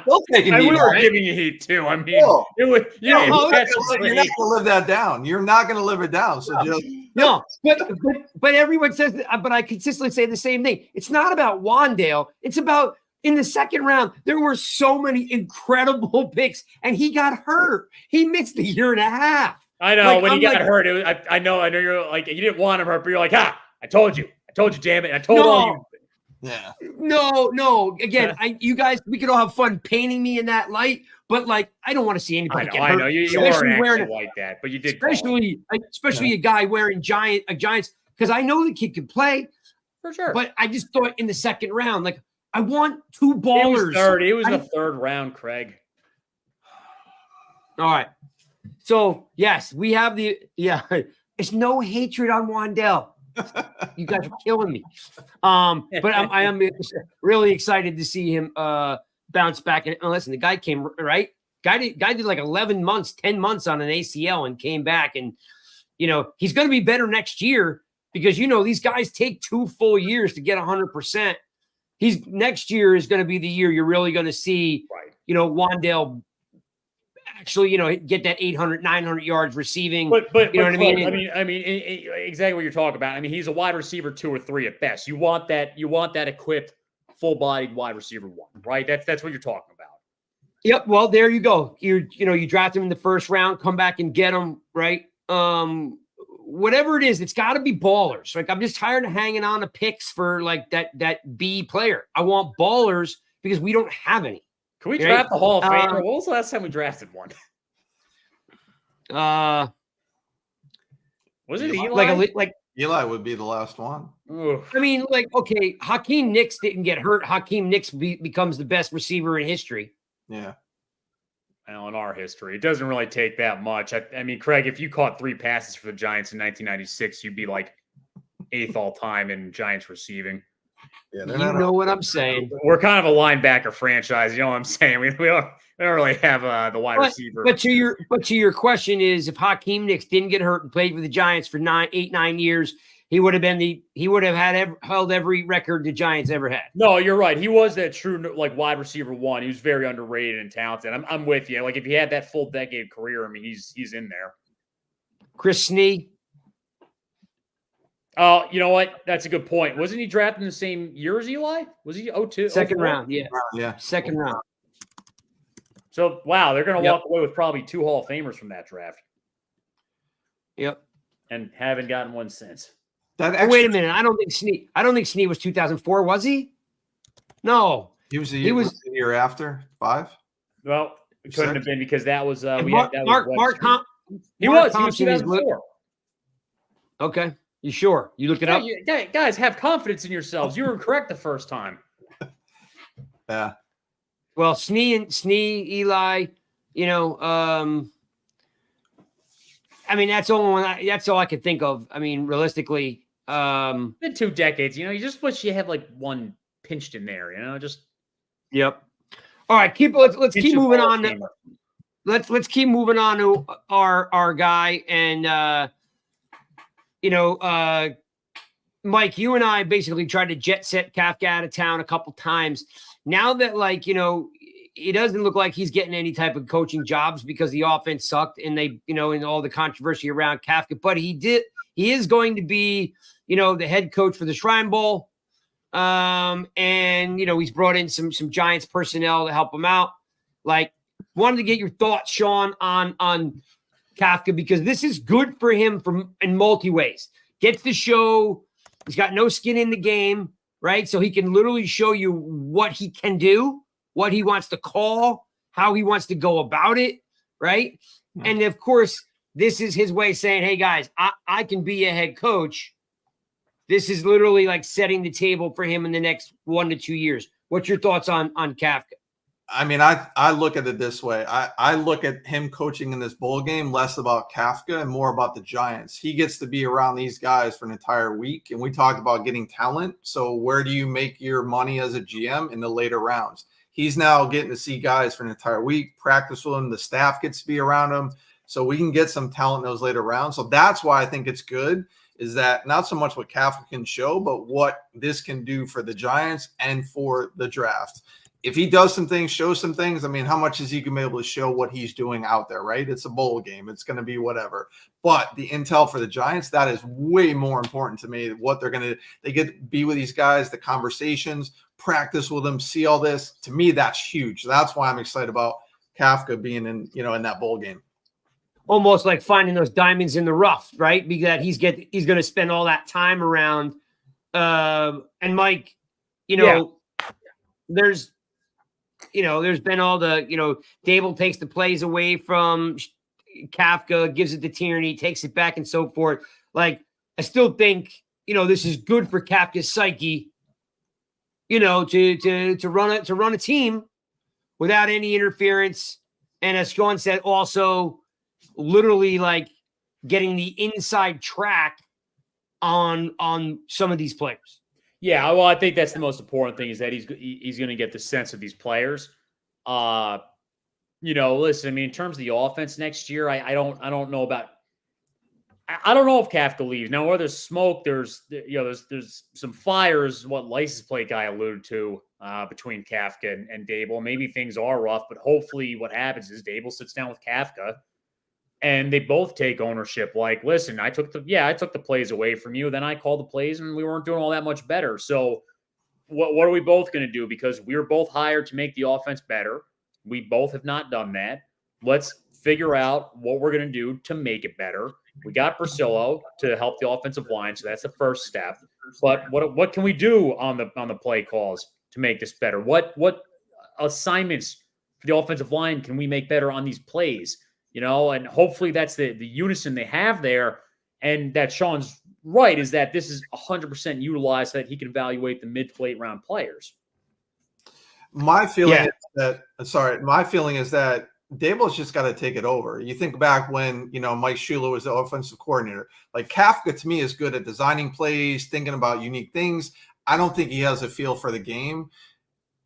We were giving you heat too. I mean, it was you're not going to live that down. You're not going to live it down. So just no, but everyone says that, but I consistently say the same thing. It's not about Wan'Dale. It's about in the second round, there were so many incredible picks, and he got hurt. He missed a year and a half. I know when he got hurt. I know you're like you didn't want him hurt, but you're like, I told you, damn it, I told all you. Yeah. No. Again, you guys, we could all have fun painting me in that light, but like, I don't want to see anybody get hurt. I know you weren't actually like that, but you did. Especially a guy wearing Giants, because I know the kid can play for sure. But I just thought in the second round, like, I want two ballers. It was the third round, Craig. All right. So yes, we have it's no hatred on Wan'Dale. You guys are killing me. But I am really excited to see him bounce back. And listen, the guy came right. Guy did like 10 months on an ACL and came back. And he's going to be better next year because these guys take 2 full years to get 100%. Next year is going to be the year you're really going to see, Wan'Dale actually, get that 800, 900 yards receiving. But you know what I mean? I mean, exactly what you're talking about. I mean, he's a wide receiver 2 or 3 at best. You want that equipped, full-bodied wide receiver 1, right? That's what you're talking about. Yep. Well, there you go. You draft him in the first round, come back and get him, right? Whatever it is, it's got to be ballers. Like, I'm just tired of hanging on to picks for like that B player. I want ballers because we don't have any. Can we draft the Hall of Famer? What was the last time we drafted one? Was it Eli? Like Eli would be the last one. Oof. I mean, like, okay, Hakeem Nicks didn't get hurt. Hakeem Nicks becomes the best receiver in history. Yeah. Well, in our history, it doesn't really take that much. I mean, Craig, if you caught 3 passes for the Giants in 1996, you'd be like 8th all time in Giants receiving. Yeah, you know what I'm saying. We're kind of a linebacker franchise. You know what I'm saying? We don't really have the wide receiver. But to your question is, if Hakeem Nicks didn't get hurt and played for the Giants for 9 years, he would have held every record the Giants ever had. No, you're right. He was that true like wide receiver 1. He was very underrated and talented. I'm with you. Like if he had that full decade career, I mean, he's in there. Chris Snee. Oh, you know what? That's a good point. Wasn't he drafted in the same year as Eli? Was he 02? Second 04? round, yeah. Second round. So, wow, they're going to walk away with probably 2 Hall of Famers from that draft. Yep. And haven't gotten one since. Wait a minute. I don't think Snee was 2004, was he? No. He was the year after, 5? Well, it couldn't have been because that was he was 2004. Okay. You sure? You look it up? Guys, have confidence in yourselves. You were correct the first time. Yeah. Well, Snee, Eli, You know, I mean, that's all I could think of. I mean, realistically, Been 2 decades. You just wish you had like one pinched in there. Just yep. All right, let's pinch keep of moving Hall of on. Famer. Let's keep moving on to our guy and Mike, you and I basically tried to jet set Kafka out of town a couple times. Now that it doesn't look like he's getting any type of coaching jobs because the offense sucked and and all the controversy around Kafka, but he is going to be, the head coach for the Shrine Bowl. And he's brought in some Giants personnel to help him out. Wanted to get your thoughts, Sean, on Kafka, because this is good for him in multi ways. Gets to show he's got no skin in the game, right? So he can literally show you what he can do, what he wants to call, how he wants to go about it, right? Yeah. And of course, this is his way of saying, hey, guys, I can be a head coach. This is literally like setting the table for him in the next 1 to 2 years. What's your thoughts on Kafka? I mean, I look at it this way. I look at him coaching in this bowl game less about Kafka and more about the Giants. He gets to be around these guys for an entire week. And we talked about getting talent. So where do you make your money as a GM? In the later rounds? He's now getting to see guys for an entire week, practice with them. The staff gets to be around him. So we can get some talent in those later rounds. So that's why I think it's good, is that not so much what Kafka can show, but what this can do for the Giants and for the draft. If he does some things, shows some things, I mean, how much is he going to be able to show what he's doing out there, right? It's a bowl game. It's going to be whatever. But the intel for the Giants, that is way more important to me. What they get to be with these guys, the conversations, practice with them, see all this. To me, that's huge. That's why I'm excited about Kafka being in that bowl game. Almost like finding those diamonds in the rough, right? Because he's going to spend all that time around. And Mike, there's been all the, Dable takes the plays away from Kafka, gives it to Tierney, takes it back and so forth. I still think, this is good for Kafka's psyche, to run a team without any interference. And as Sean said, also literally getting the inside track on some of these players. Yeah, well, I think that's the most important thing, is that he's going to get the sense of these players. Listen, I mean, in terms of the offense next year, I don't know about. I don't know if Kafka leaves now. Where there's smoke, there's some fires. What license plate guy alluded to between Kafka and Dable. Maybe things are rough, but hopefully, what happens is Dable sits down with Kafka, and they both take ownership. Listen, I took the plays away from you. Then I called the plays, and we weren't doing all that much better. So what are we both going to do? Because we were both hired to make the offense better. We both have not done that. Let's figure out what we're going to do to make it better. We got Priscillo to help the offensive line, so that's the first step. But what can we do on the play calls to make this better? What assignments for the offensive line can we make better on these plays? And hopefully that's the unison they have there. And that Sean's right, is that this is 100% utilized so that he can evaluate the mid to late round players. My feeling is that Dable's just got to take it over. You think back when, Mike Shula was the offensive coordinator. Kafka, to me, is good at designing plays, thinking about unique things. I don't think he has a feel for the game.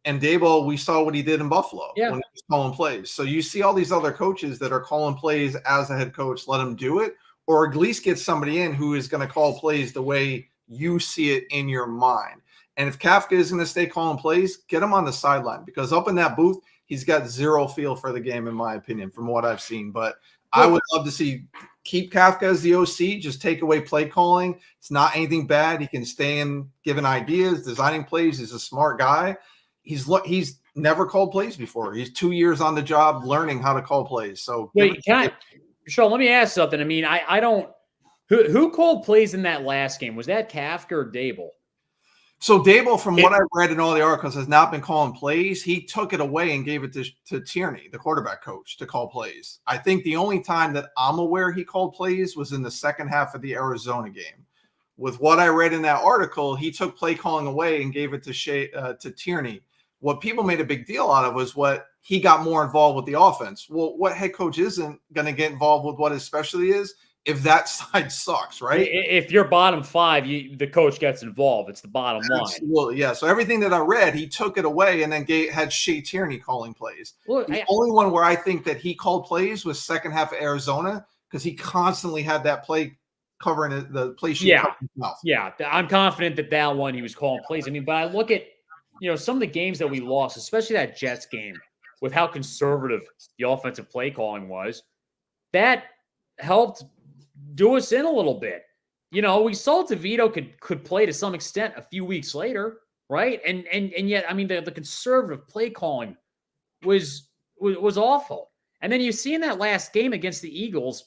And Dable, we saw what he did in Buffalo when he was calling plays. So you see all these other coaches that are calling plays as a head coach, let him do it, or at least get somebody in who is going to call plays the way you see it in your mind. And if Kafka is going to stay calling plays, get him on the sideline, because up in that booth, he's got zero feel for the game, in my opinion, from what I've seen. But I would love to keep Kafka as the OC, just take away play calling. It's not anything bad. He can stay in giving ideas, designing plays. He's a smart guy. He's never called plays before. He's 2 years on the job learning how to call plays. So Sean, let me ask something. I mean, I don't – who called plays in that last game? Was that Kafka or Dable? So Dable, from what I read in all the articles, has not been calling plays. He took it away and gave it to Tierney, the quarterback coach, to call plays. I think the only time that I'm aware he called plays was in the second half of the Arizona game. With what I read in that article, he took play calling away and gave it to Tierney. What people made a big deal out of was what he got more involved with the offense. Well, what head coach isn't going to get involved with what his specialty is if that side sucks, right? If you're bottom five, the coach gets involved. It's the bottom line. Absolutely, yeah. So everything that I read, he took it away and then had Shea Tierney calling plays. Well, the only one where I think that he called plays was second half of Arizona because he constantly had that play covering the play sheet. Yeah, I'm confident that one he was calling plays. I mean, but I look at some of the games that we lost, especially that Jets game, with how conservative the offensive play calling was. That helped do us in a little bit. We saw DeVito could play to some extent a few weeks later, right? And yet, I mean, the conservative play calling was awful. And then you see in that last game against the Eagles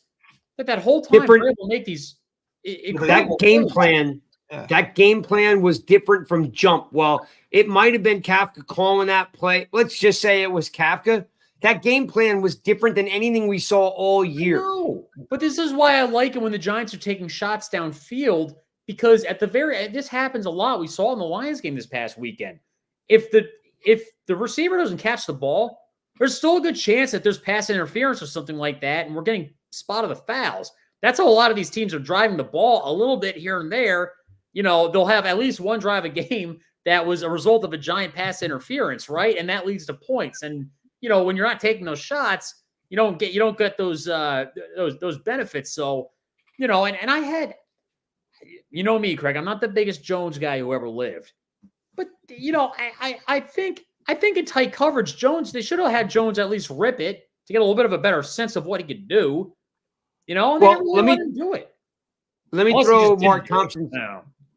that whole time we're able to make these incredible that game plays. plan. Yeah. That game plan was different from jump. Well, it might have been Kafka calling that play. Let's just say it was Kafka. That game plan was different than anything we saw all year. No, but this is why I like it when the Giants are taking shots downfield, because this happens a lot. We saw in the Lions game this past weekend. If the receiver doesn't catch the ball, there's still a good chance that there's pass interference or something like that, and we're getting spotted the fouls. That's how a lot of these teams are driving the ball a little bit here and there. They'll have at least one drive a game that was a result of a giant pass interference, right? And that leads to points. And when you're not taking those shots, you don't get those benefits. So, and I had, me, Craig, I'm not the biggest Jones guy who ever lived, but I think in tight coverage, Jones, they should have had Jones at least rip it to get a little bit of a better sense of what he could do. And let me do it. Let me throw Mark Thompson.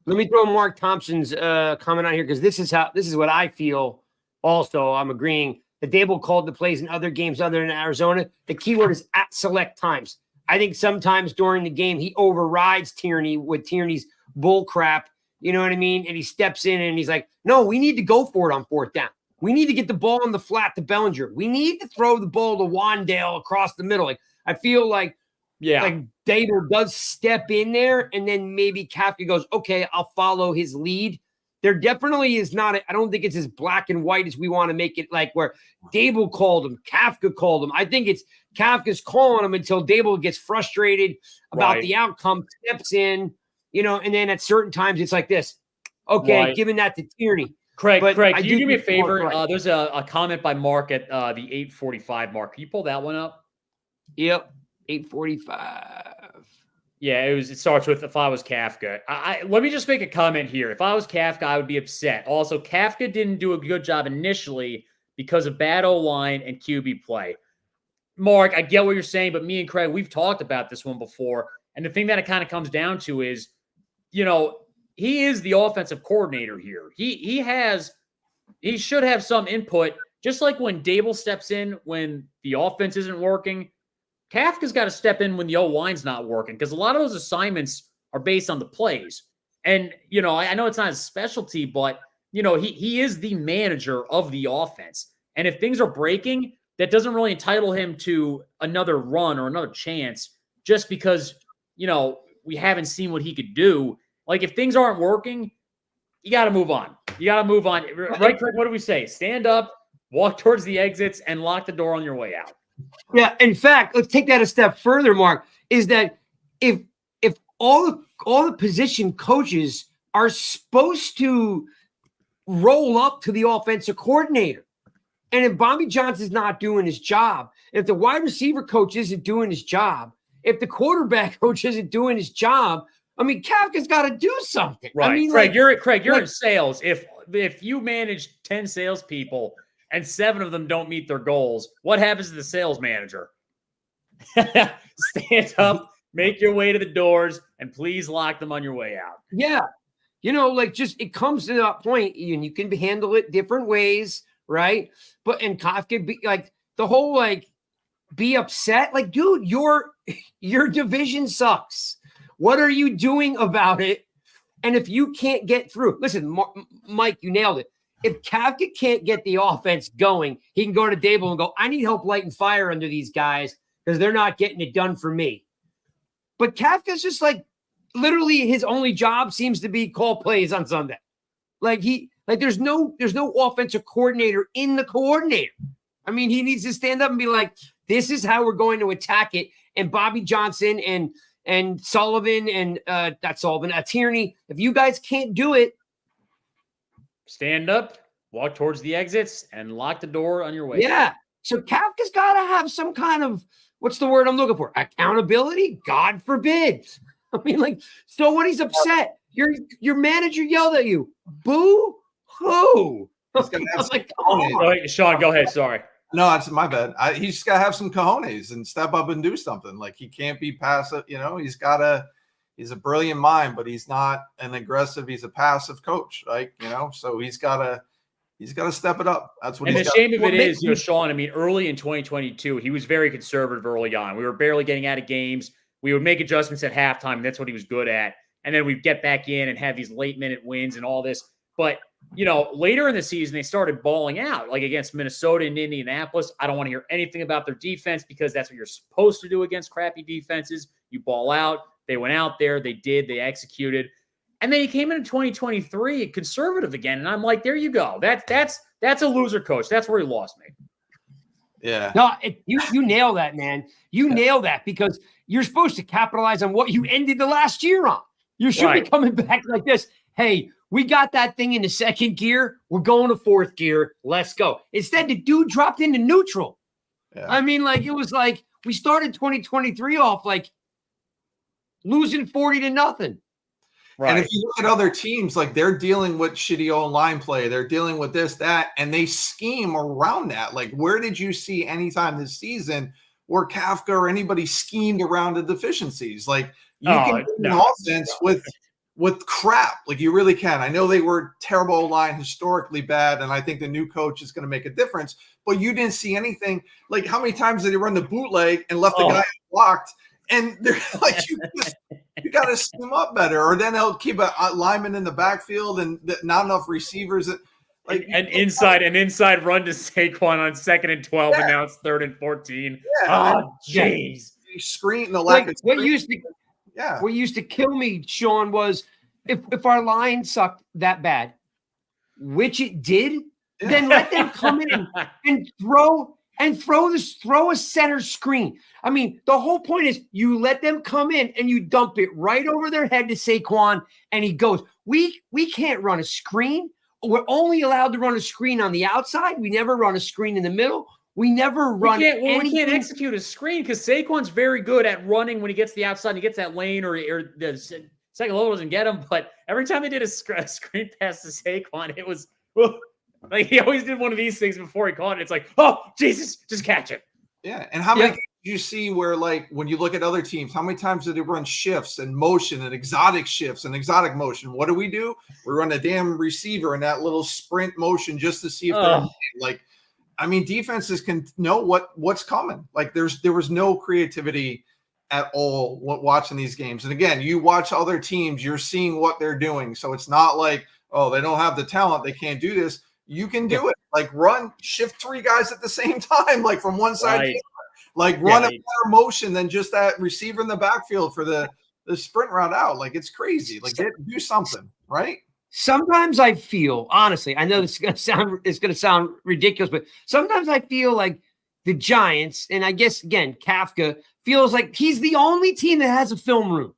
Let me throw Mark Thompson's comment on here because this is what I feel. Also, I'm agreeing that Dable called the plays in other games other than Arizona. The keyword is at select times. I think sometimes during the game he overrides Tierney with Tierney's bull crap. You know what I mean? And he steps in and he's like, "No, we need to go for it on fourth down. We need to get the ball on the flat to Bellinger. We need to throw the ball to Wandale across the middle." Like I feel like Dable does step in there, and then maybe Kafka goes, "Okay, I'll follow his lead." There definitely is not. I don't think it's as black and white as we want to make it. Like where Dable called him, Kafka called him. I think it's Kafka's calling him until Dable gets frustrated about the outcome, steps in, and then at certain times it's like this. Okay, giving that to Tierney. Craig, can you do me a favor? There's a comment by Mark at the 8:45 mark. Can you pull that one up? Yep. 8:45. Yeah, it starts with if I was Kafka. Let me just make a comment here. If I was Kafka, I would be upset. Also, Kafka didn't do a good job initially because of bad O-line and QB play. Mark, I get what you're saying, but me and Craig, we've talked about this one before. And the thing that it kind of comes down to is, he is the offensive coordinator here. He should have some input, just like when Dable steps in when the offense isn't working. Kafka's got to step in when the O-line's not working because a lot of those assignments are based on the plays. And, I know it's not his specialty, but, he is the manager of the offense. And if things are breaking, that doesn't really entitle him to another run or another chance just because, we haven't seen what he could do. Like, if things aren't working, you got to move on. Right, Craig? What do we say? Stand up, walk towards the exits, and lock the door on your way out. Yeah, in fact, let's take that a step further, Mark, is that if all the position coaches are supposed to roll up to the offensive coordinator, and if Bobby Johnson's not doing his job, if the wide receiver coach isn't doing his job, if the quarterback coach isn't doing his job, I mean, Kafka's got to do something. Right, I mean, Craig, you're in sales. If you manage 10 salespeople and 7 of them don't meet their goals, what happens to the sales manager? Stand up, make your way to the doors, and please lock them on your way out. Yeah. It comes to that point, and you can handle it different ways, right? And Kafka be like the whole be upset. Like, dude, your division sucks. What are you doing about it? And if you can't get through, listen, Mike, you nailed it. If Kafka can't get the offense going, he can go to Dable and go, "I need help lighting fire under these guys because they're not getting it done for me." But Kafka's just literally his only job seems to be call plays on Sunday. There's no offensive coordinator in the coordinator. I mean, he needs to stand up and be like, this is how we're going to attack it. And Bobby Johnson and Sullivan and not Sullivan, Tierney, if you guys can't do it, stand up, walk towards the exits, and lock the door on your way. Yeah. So Kafka's got to have some kind of, what's the word I'm looking for? Accountability? God forbid. I mean, like, so when he's upset, your manager yelled at you. Boo hoo. I was like, come on. Sean, go ahead. Sorry. No, it's my bad. He's just got to have some cojones and step up and do something. Like, he can't be passive. You know, he's a brilliant mind, but he's not an aggressive. He's a passive coach, right? You know, so he's got to step it up. That's what. And the shame of it is, Sean. I mean, early in 2022, he was very conservative early on. We were barely getting out of games. We would make adjustments at halftime. And that's what he was good at. And then we'd get back in and have these late minute wins and all this. But, you know, later in the season, they started balling out, like against Minnesota and Indianapolis. I don't want to hear anything about their defense because that's what you're supposed to do against crappy defenses. You ball out. They went out there. They executed. And then he came into 2023 conservative again. And I'm like, there you go. That's a loser coach. That's where he lost me. Yeah. No, you nail that, man. You nail that because you're supposed to capitalize on what you ended the last year on. You should be coming back like this. Hey, we got that thing in the second gear. We're going to fourth gear. Let's go. Instead, the dude dropped into neutral. Yeah. I mean, like, it was like we started 2023 off like losing 40-0. Right. And if you look at other teams, like they're dealing with shitty line play, they're dealing with this, that, and they scheme around that. Like, where did you see any time this season where Kafka or anybody schemed around the deficiencies? Like, you can do an offense with crap. Like, you really can. I know they were terrible line, historically bad, and I think the new coach is going to make a difference. But you didn't see anything. Like, how many times did they run the bootleg and left the guy blocked? And they're like, you got to scheme up better, or then they'll keep a lineman in the backfield and not enough receivers. Like an inside run to Saquon on 2nd and 12, and now it's 3rd and 14. Yeah. Oh, jeez. Screen the lack of what used to kill me, Sean, was if our line sucked that bad, which it did, then let them come in and throw a center screen. I mean, the whole point is you let them come in and you dump it right over their head to Saquon, and he goes. We can't run a screen. We're only allowed to run a screen on the outside. We never run a screen in the middle. We never run. We can't execute a screen because Saquon's very good at running when he gets the outside and he gets that lane, or the second level doesn't get him. But every time they did a screen pass to Saquon, it was like he always did one of these things before he caught it. It's like, oh, Jesus, just catch it. Yeah. And how many do you see where, like, when you look at other teams, how many times do they run shifts and motion and exotic shifts and exotic motion? What do? We run a damn receiver in that little sprint motion just to see if they're like, I mean, defenses can know what's coming. Like, there was no creativity at all watching these games. And again, you watch other teams, you're seeing what they're doing. So it's not like, oh, they don't have the talent, they can't do this. You can do it. Like, shift 3 guys at the same time, like from one side to the other. Like, run a better motion than just that receiver in the backfield for the sprint route out. Like, it's crazy. Like, do something, right? Sometimes I feel, honestly, I know this is going to sound ridiculous, but sometimes I feel like the Giants, and I guess, again, Kafka, feels like he's the only team that has a film room.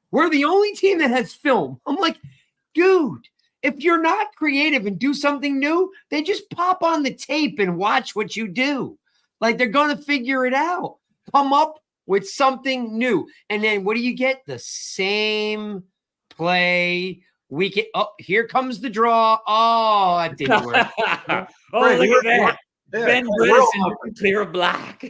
We're the only team that has film. I'm like, dude, if you're not creative and do something new, then just pop on the tape and watch what you do. Like, they're going to figure it out. Come up with something new. And then what do you get? The same play. Here comes the draw. Oh, that didn't work. Look at that. Ben Bredesen, clear black.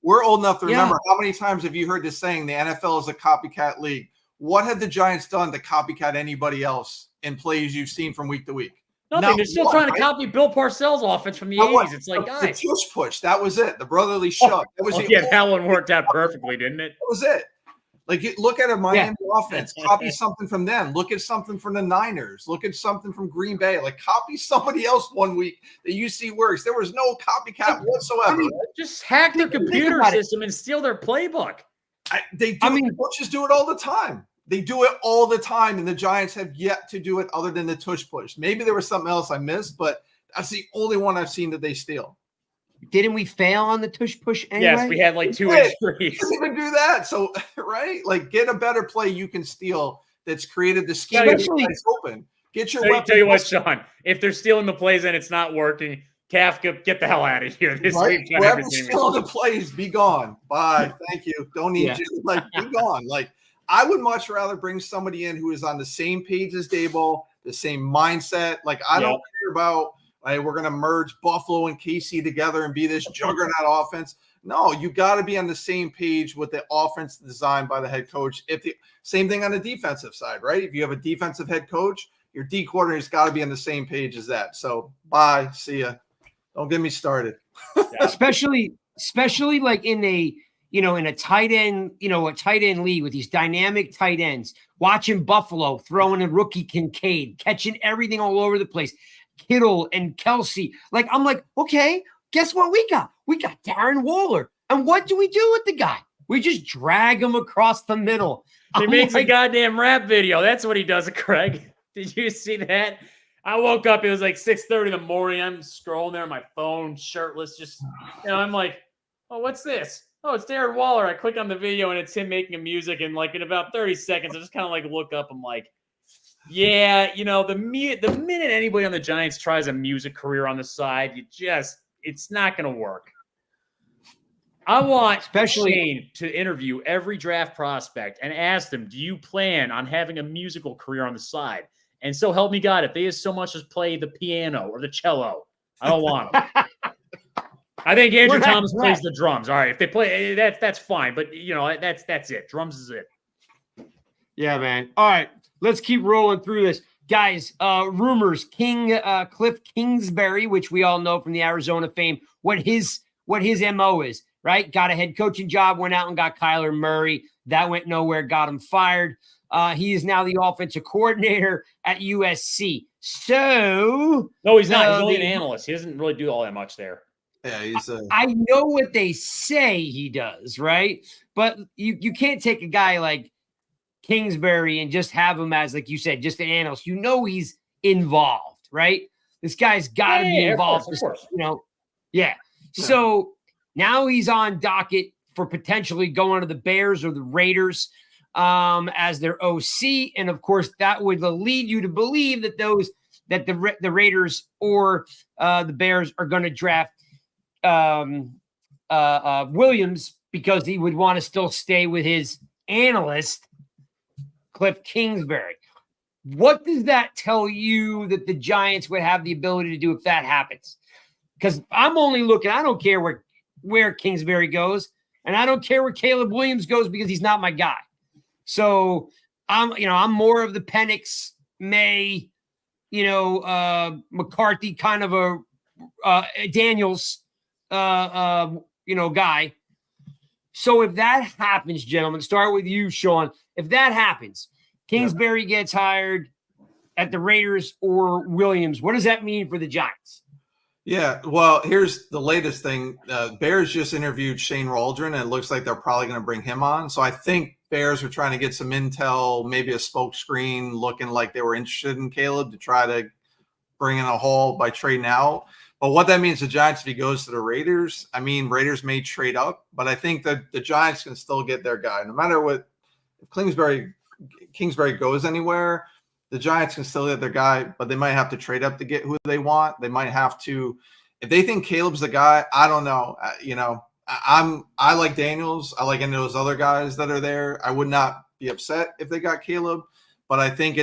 We're old enough to remember how many times have you heard this saying, the NFL is a copycat league? What have the Giants done to copycat anybody else in plays you've seen from week to week? Nothing. They're still trying to copy Bill Parcells' offense from the 80s. It's like, guys. The push. That was it. The brotherly shove. That was that one worked out perfectly, didn't it? That was it. Like, look at a Miami offense. Copy something from them. Look at something from the Niners. Look at something from Green Bay. Like, copy somebody else one week that you see works. There was no copycat whatsoever. I mean, just hack their computer system and steal their playbook. Coaches do it all the time. They do it all the time, and the Giants have yet to do it other than the tush push. Maybe there was something else I missed, but that's the only one I've seen that they steal. Didn't we fail on the tush push anyway? Yes, we had like 2 did. injuries. You didn't even do that. So, right? Like, get a better play you can steal that's created the scheme Especially- that's open. Get your Tell weapon. you what, Sean, if they're stealing the plays and it's not working, Kafka, get the hell out of here. This Right? we've done Whoever's everything. stealing the plays, be gone. Bye. Thank you. Don't need Yeah. you. Like, be gone. Like, I would much rather bring somebody in who is on the same page as Daboll, the same mindset. Like, I don't care about, hey, we're going to merge Buffalo and KC together and be this juggernaut offense. No, you got to be on the same page with the offense designed by the head coach. Same thing on the defensive side, right? If you have a defensive head coach, your D coordinator's got to be on the same page as that. So, bye. See ya. Don't get me started. especially like in a tight end, a tight end league with these dynamic tight ends, watching Buffalo throwing a rookie Kincaid, catching everything all over the place, Kittle and Kelsey. Like, I'm like, okay, guess what we got? We got Darren Waller. And what do we do with the guy? We just drag him across the middle. He I'm makes like, a goddamn rap video. That's what he does, Craig. Did you see that? I woke up, it was like 6:30 in the morning. I'm scrolling there on my phone, shirtless, just, I'm like, oh, what's this? Oh, it's Darren Waller. I click on the video and it's him making a music, and like in about 30 seconds, I just kind of like look up. I'm like, yeah, the minute anybody on the Giants tries a music career on the side, it's not going to work. I want Shane to interview every draft prospect and ask them, do you plan on having a musical career on the side? And so help me God, if they so much as play the piano or the cello, I don't want them. I think Andrew Thomas plays the drums. All right, if they play, that's fine. But that's it. Drums is it. Yeah, man. All right, let's keep rolling through this, guys. Rumors: Cliff Kingsbury, which we all know from the Arizona fame, what his MO is. Right, got a head coaching job, went out and got Kyler Murray. That went nowhere, got him fired. He is now the offensive coordinator at USC. So no, he's not. He's only an analyst. He doesn't really do all that much there. Yeah, I know what they say he does, right? But you can't take a guy like Kingsbury and just have him as, like you said, just an analyst. He's involved, right? This guy's got to be involved. Of course. Yeah. So now he's on docket for potentially going to the Bears or the Raiders as their OC, and of course that would lead you to believe that the Raiders or the Bears are going to draft Williams, because he would want to still stay with his analyst Cliff Kingsbury. What does that tell you that the Giants would have the ability to do if that happens? Because I'm only looking, I don't care where Kingsbury goes, and I don't care where Caleb Williams goes, because he's not my guy. So I'm more of the Penix, May, McCarthy kind of a Daniels guy. So if that happens, gentlemen, start with you, Sean. If that happens, Kingsbury gets hired at the Raiders or Williams, what does that mean for the Giants? Yeah, well, here's the latest thing. Bears just interviewed Shane Waldron, and it looks like they're probably going to bring him on. So I think Bears are trying to get some intel, maybe a smoke screen, looking like they were interested in Caleb to try to bring in a haul by trading out. But what that means to the Giants if he goes to the Raiders, Raiders may trade up, but I think that the Giants can still get their guy. No matter what, if Kingsbury goes anywhere, the Giants can still get their guy, but they might have to trade up to get who they want. They might have to, if they think Caleb's the guy, I don't know. I like Daniels. I like any of those other guys that are there. I would not be upset if they got Caleb, but I think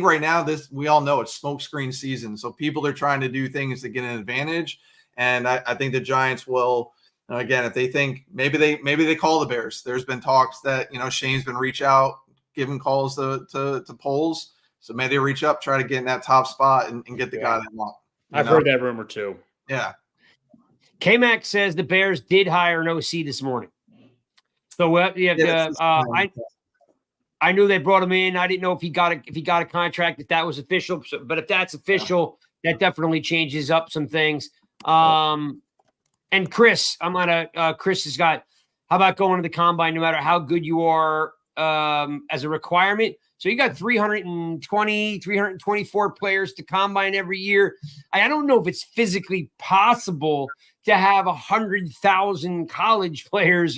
right now we all know it's smokescreen season. So people are trying to do things to get an advantage. And I think the Giants will, again, if they think maybe they call the Bears. There's been talks that, Shane's been reach out, giving calls to polls. So maybe they reach up, try to get in that top spot and get the guy they want. I've heard that rumor too. Yeah. K-Mac says the Bears did hire an OC this morning. So I knew they brought him in. I didn't know if he got a contract, if that was official. But if that's official, that definitely changes up some things. And Chris, Chris has got, how about going to the combine no matter how good you are as a requirement? So you got 324 players to combine every year. I don't know if it's physically possible to have 100,000 college players,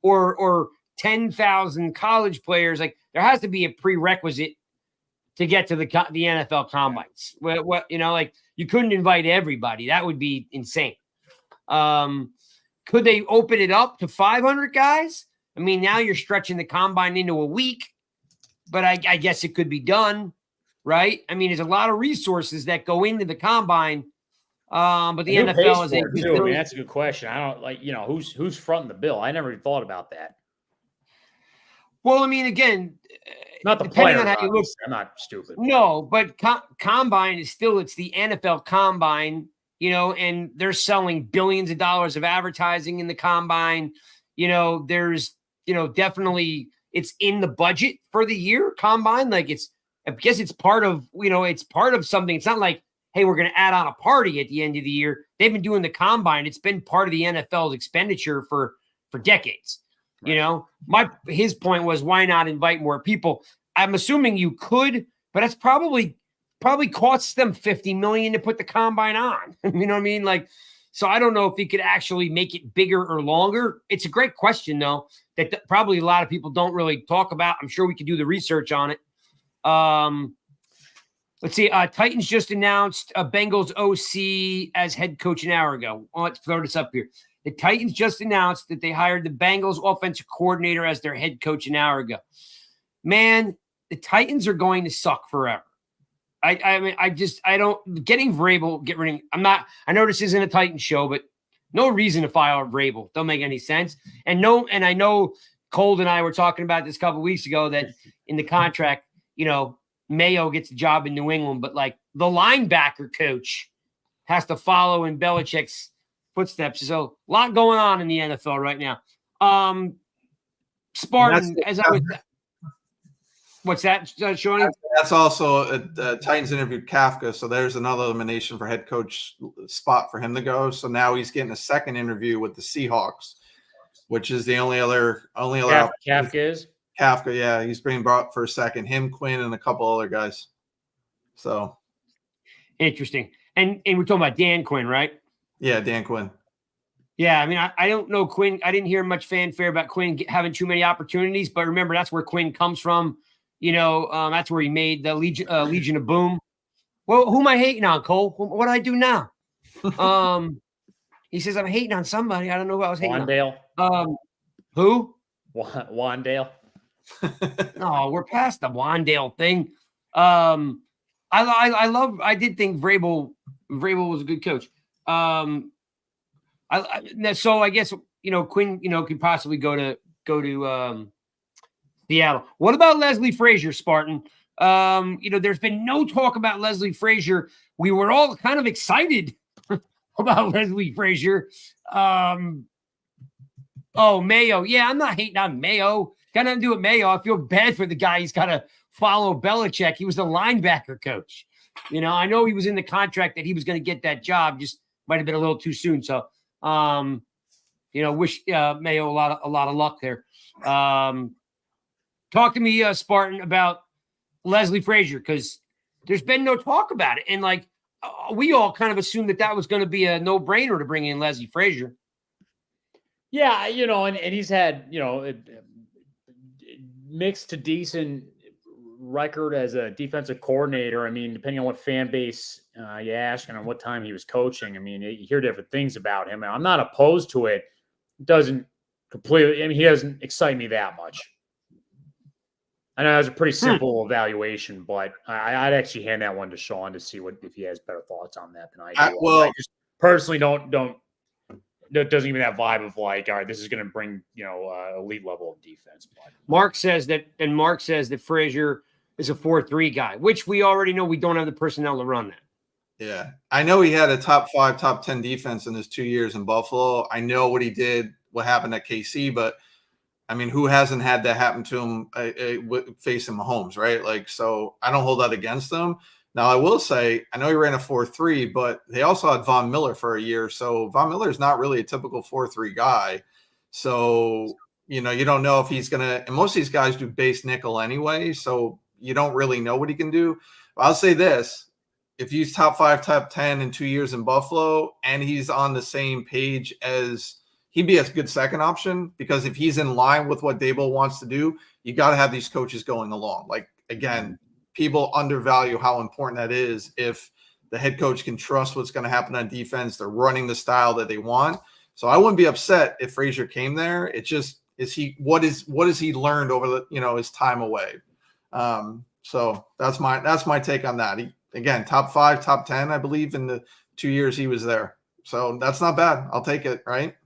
or 10,000 college players. Like there has to be a prerequisite to get to the NFL combines. What like you couldn't invite everybody. That would be insane. Could they open it up to 500 guys? I mean, now you're stretching the combine into a week, but I guess it could be done, right? I mean, there's a lot of resources that go into the combine. But the NFL is too. I mean, that's a good question. I don't who's fronting the bill. I never even thought about that. Well, I mean, again, not the depending player, on how you look. I'm not stupid. No, but combine is still, it's the NFL combine, and they're selling billions of dollars of advertising in the combine. There's, definitely it's in the budget for the year combine. Like I guess it's part of, it's part of something. It's not like, hey, we're going to add on a party at the end of the year. They've been doing the combine. It's been part of the NFL's expenditure for decades. Right. His point was, why not invite more people? I'm assuming you could, but that's probably costs them $50 million to put the combine on. You know what I mean? Like, so I don't know if he could actually make it bigger or longer. It's a great question though, that probably a lot of people don't really talk about. I'm sure we could do the research on it. Let's see. Titans just announced a Bengals OC as head coach an hour ago. Well, let's throw this up here. The Titans just announced that they hired the Bengals offensive coordinator as their head coach an hour ago. Man, the Titans are going to suck forever. I don't getting Vrabel, I know this isn't a Titans show, but no reason to fire Vrabel. Don't make any sense. And I know Cold and I were talking about this a couple of weeks ago that in the contract, Mayo gets the job in New England, but like the linebacker coach has to follow in Belichick's footsteps. So a lot going on in the NFL right now. Spartan, what's that, Shawny? That's also Titans interviewed Kafka, so there's another elimination for head coach spot for him to go. So now he's getting a second interview with the Seahawks, which is the only other. Kafka is. Kafka, yeah, he's being brought for a second. Him, Quinn, and a couple other guys. So interesting. And we're talking about Dan Quinn, right? Yeah, Dan Quinn. Yeah, I mean, I don't know Quinn. I didn't hear much fanfare about Quinn having too many opportunities, but remember, that's where Quinn comes from. That's where he made the Legion of Boom. Well, who am I hating on, Cole? What do I do now? He says I'm hating on somebody. I don't know who I was hating on. Who? Wandale. No, we're past the Wandale thing. I did think Vrabel was a good coach. So I guess Quinn could possibly go to Seattle. What about Leslie Frazier, Spartan? There's been no talk about Leslie Frazier. We were all kind of excited about Leslie Frazier. Mayo. Yeah, I'm not hating on Mayo. Got nothing to do with Mayo. I feel bad for the guy. He's got to follow Belichick. He was the linebacker coach. I know he was in the contract that he was going to get that job. Just might have been a little too soon. So, wish Mayo a lot of luck there. Talk to me, Spartan, about Leslie Frazier, because there's been no talk about it. And we all kind of assumed that was going to be a no-brainer to bring in Leslie Frazier. Yeah, and he's had, mixed to decent record as a defensive coordinator. I mean, depending on what fan base you ask and on what time he was coaching, I mean, you hear different things about him. I'm not opposed to it. It doesn't completely, he doesn't excite me that much. I know it was a pretty simple evaluation, but I'd actually hand that one to Sean to see if he has better thoughts on that than I do. I just personally don't. It doesn't even have vibe of all right, this is going to bring elite level of defense. But Mark says that Frazier is a 4-3 guy, which we already know we don't have the personnel to run that. Yeah, I know he had a top 5, top 10 defense in his 2 years in Buffalo. I know what he did, what happened at KC, but I mean, who hasn't had that happen to him facing Mahomes, right? So I don't hold that against him. Now, I will say, I know he ran a 4-3, but they also had Von Miller for a year. So Von Miller is not really a typical 4-3 guy. So, you don't know if he's going to – and most of these guys do base nickel anyway, so you don't really know what he can do. But I'll say this. if he's top 5, top 10 in 2 years in Buffalo, and he's on the same page as he'd be a good second option, because if he's in line with what Dable wants to do, you got to have these coaches going along. Like, again, people undervalue how important that is. If the head coach can trust what's going to happen on defense, they're running the style that they want. So I wouldn't be upset if Frazier came there. It just what has he learned over the his time away. So that's my take on that. Again, top 5, top 10, I believe, in the 2 years he was there. So that's not bad. I'll take it, right?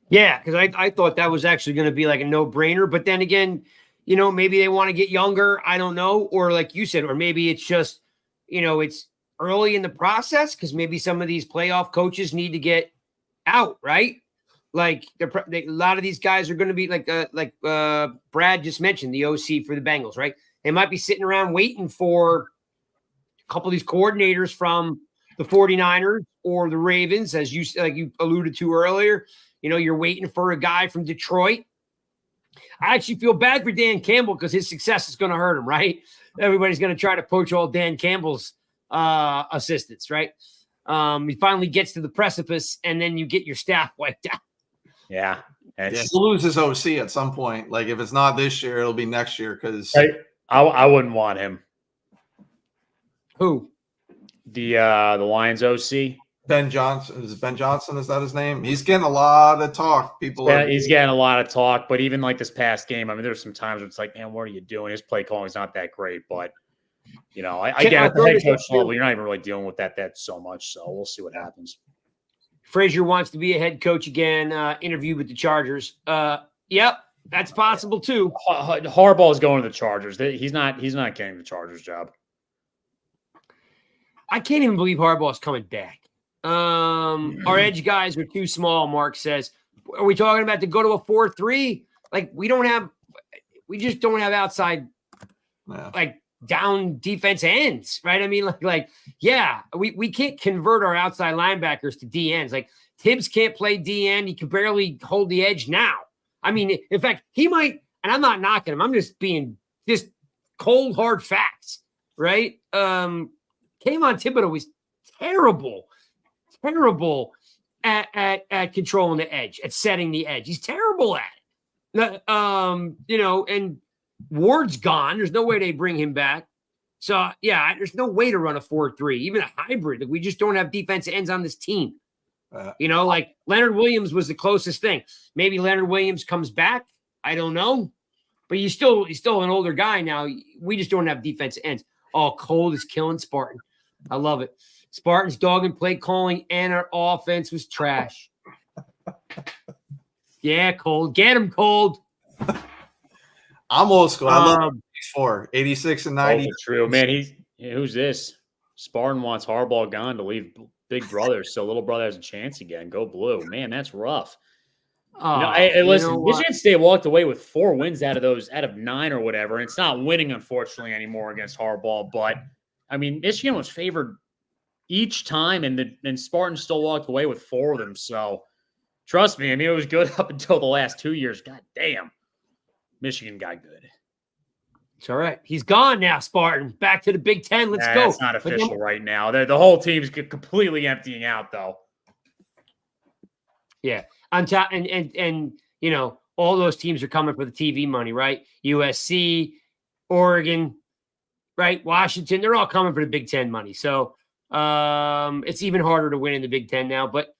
Yeah, because I thought that was actually going to be like a no-brainer. But then again, maybe they want to get younger. I don't know. Or like you said, or maybe it's just, it's early in the process, because maybe some of these playoff coaches need to get out, right? Like a lot of these guys are going to be like Brad just mentioned, the OC for the Bengals, right? They might be sitting around waiting for a couple of these coordinators from the 49ers or the Ravens, as you alluded to earlier. You're waiting for a guy from Detroit. I actually feel bad for Dan Campbell, because his success is going to hurt him, right? Everybody's going to try to poach all Dan Campbell's assistants, right? He finally gets to the precipice, and then you get your staff wiped out. Yeah. He'll lose his OC at some point. Like, if it's not this year, it'll be next year, because I wouldn't want him. Who? The Lions OC. Ben Johnson. Is that his name? He's getting a lot of talk. He's getting a lot of talk, but even like this past game, I mean, there's some times where it's like, man, what are you doing? His play calling is not that great, but I get at the head coach level, you're not even really dealing with that so much. So we'll see what happens. Frazier wants to be a head coach again. Interview with the Chargers. Yep, that's possible too. Harbaugh is going to the Chargers. He's not getting the Chargers job. I can't even believe Harbaugh is coming back. Our edge guys are too small, Mark says. Are we talking about to go to a 4-3? Like, we just don't have outside, like, down defense ends, right? I mean, we can't convert our outside linebackers to DNs. Like, Tibbs can't play DN. He can barely hold the edge now. I mean, in fact, he might, and I'm not knocking him. I'm just being just cold, hard facts, right? Kayvon Thibodeau was terrible at controlling the edge, at setting the edge. He's terrible at it. And Ward's gone. There's no way they bring him back. So, yeah, there's no way to run a 4-3, even a hybrid. Like, we just don't have defensive ends on this team. Like Leonard Williams was the closest thing. Maybe Leonard Williams comes back. I don't know. But he's still an older guy now. We just don't have defensive ends. Oh, Cold is killing Spartan. I love it. Spartan's dog and play calling and our offense was trash. Yeah, Cold. Get him, Cold. I'm old school. I love 86 and 90. Oh, true, man. Who's this? Spartan wants Harbaugh gone to leave Big Brother, so little brother has a chance again. Go blue, man. That's rough. Listen, Michigan State walked away with 4 wins out of 9 or whatever, and it's not winning, unfortunately, anymore against Harbaugh. But I mean, Michigan was favored each time, and Spartan still walked away with 4 of them. So trust me, I mean, it was good up until the last 2 years. God damn, Michigan got good. It's all right. He's gone now, Spartan. Back to the Big Ten. Let's go. It's not official right now. The whole team's completely emptying out, though. Yeah. On top, and all those teams are coming for the TV money, right? USC, Oregon, right? Washington, they're all coming for the Big Ten money. So it's even harder to win in the Big Ten now. But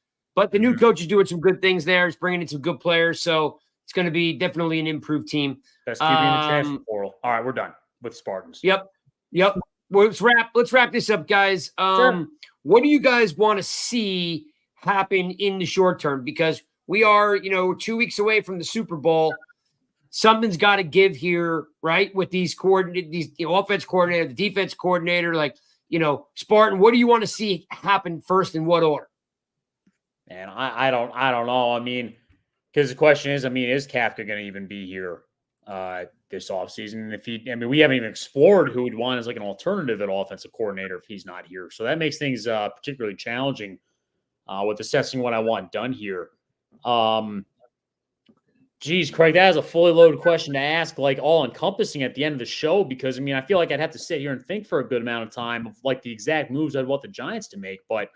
the new coach is doing some good things there. He's bringing in some good players. So it's going to be definitely an improved team. Best QB in the transfer portal. All right, we're done with Spartans. Yep. Well, let's wrap this up, guys. Sure. What do you guys want to see happen in the short term? Because we are, 2 weeks away from the Super Bowl. Something's got to give here, right? With these offense coordinator, the defense coordinator, Spartan. What do you want to see happen first, in what order? Man, I don't know. I mean, because the question is, is Kafka going to even be here this offseason? We haven't even explored who would want as like an alternative at offensive coordinator if he's not here. So that makes things particularly challenging with assessing what I want done here. Geez, Craig, that is a fully loaded question to ask, like all encompassing at the end of the show, because I mean, I feel like I'd have to sit here and think for a good amount of time of like the exact moves I'd want the Giants to make. But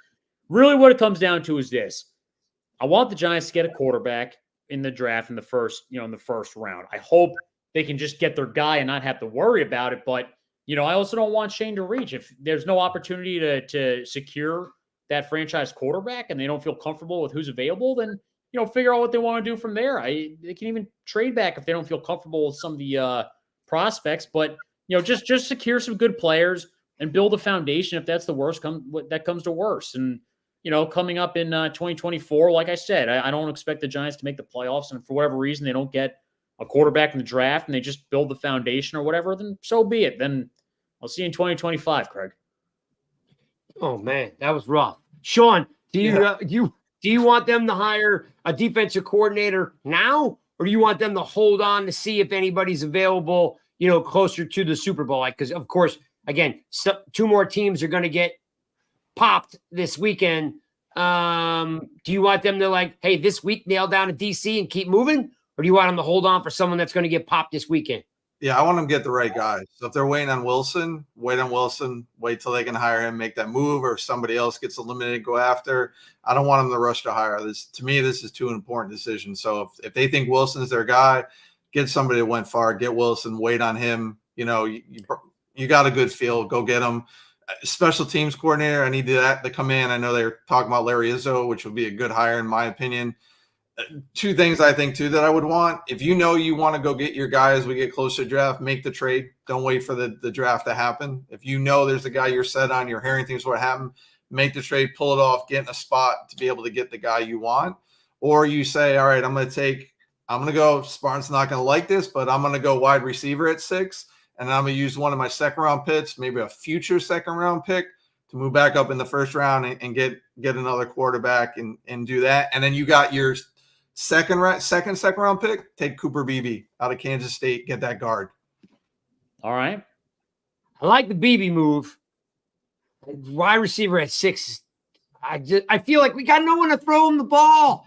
really what it comes down to is this. I want the Giants to get a quarterback in the draft in the first round. I hope they can just get their guy and not have to worry about it. But, I also don't want Shane to reach. If there's no opportunity to secure that franchise quarterback and they don't feel comfortable with who's available, then figure out what they want to do from there. They can even trade back if they don't feel comfortable with some of the prospects. But just secure some good players and build a foundation if that's the worst that comes to worst. And coming up in 2024, like I said, I don't expect the Giants to make the playoffs, and for whatever reason they don't get a quarterback in the draft and they just build the foundation or whatever, then so be it. Then I'll see you in 2025, Craig. Oh man, that was rough. Sean, do you want them to hire a defensive coordinator now, or do you want them to hold on to see if anybody's available, closer to the Super Bowl? Because of course, again, two more teams are going to get popped this weekend. Do you want them to hey, this week nail down a DC and keep moving? Or do you want them to hold on for someone that's going to get popped this weekend? Yeah, I want them to get the right guy. So if they're waiting on Wilson, wait on Wilson, wait till they can hire him, make that move, or if somebody else gets eliminated, go after. I don't want them to rush to hire. To me, this is too important decision. So if they think Wilson's their guy, get somebody that went far, get Wilson, wait on him. You got a good feel, go get him. Special teams coordinator, I need that to come in. I know they're talking about Larry Izzo, which would be a good hire in my opinion. Two things I think too that I would want. If you want to go get your guy as we get closer to draft, make the trade. Don't wait for the draft to happen. If there's a guy you're set on, you're hearing things what happened, make the trade, pull it off, get in a spot to be able to get the guy you want. Or you say, all right, I'm going to go, Spartan's not going to like this, but I'm going to go wide receiver at 6. And I'm going to use one of my second-round picks, maybe a future second-round pick, to move back up in the first round and get another quarterback and do that. And then you got your second round pick. Take Cooper Beebe out of Kansas State. Get that guard. All right. I like the Beebe move. Wide receiver at 6. I feel like we got no one to throw him the ball.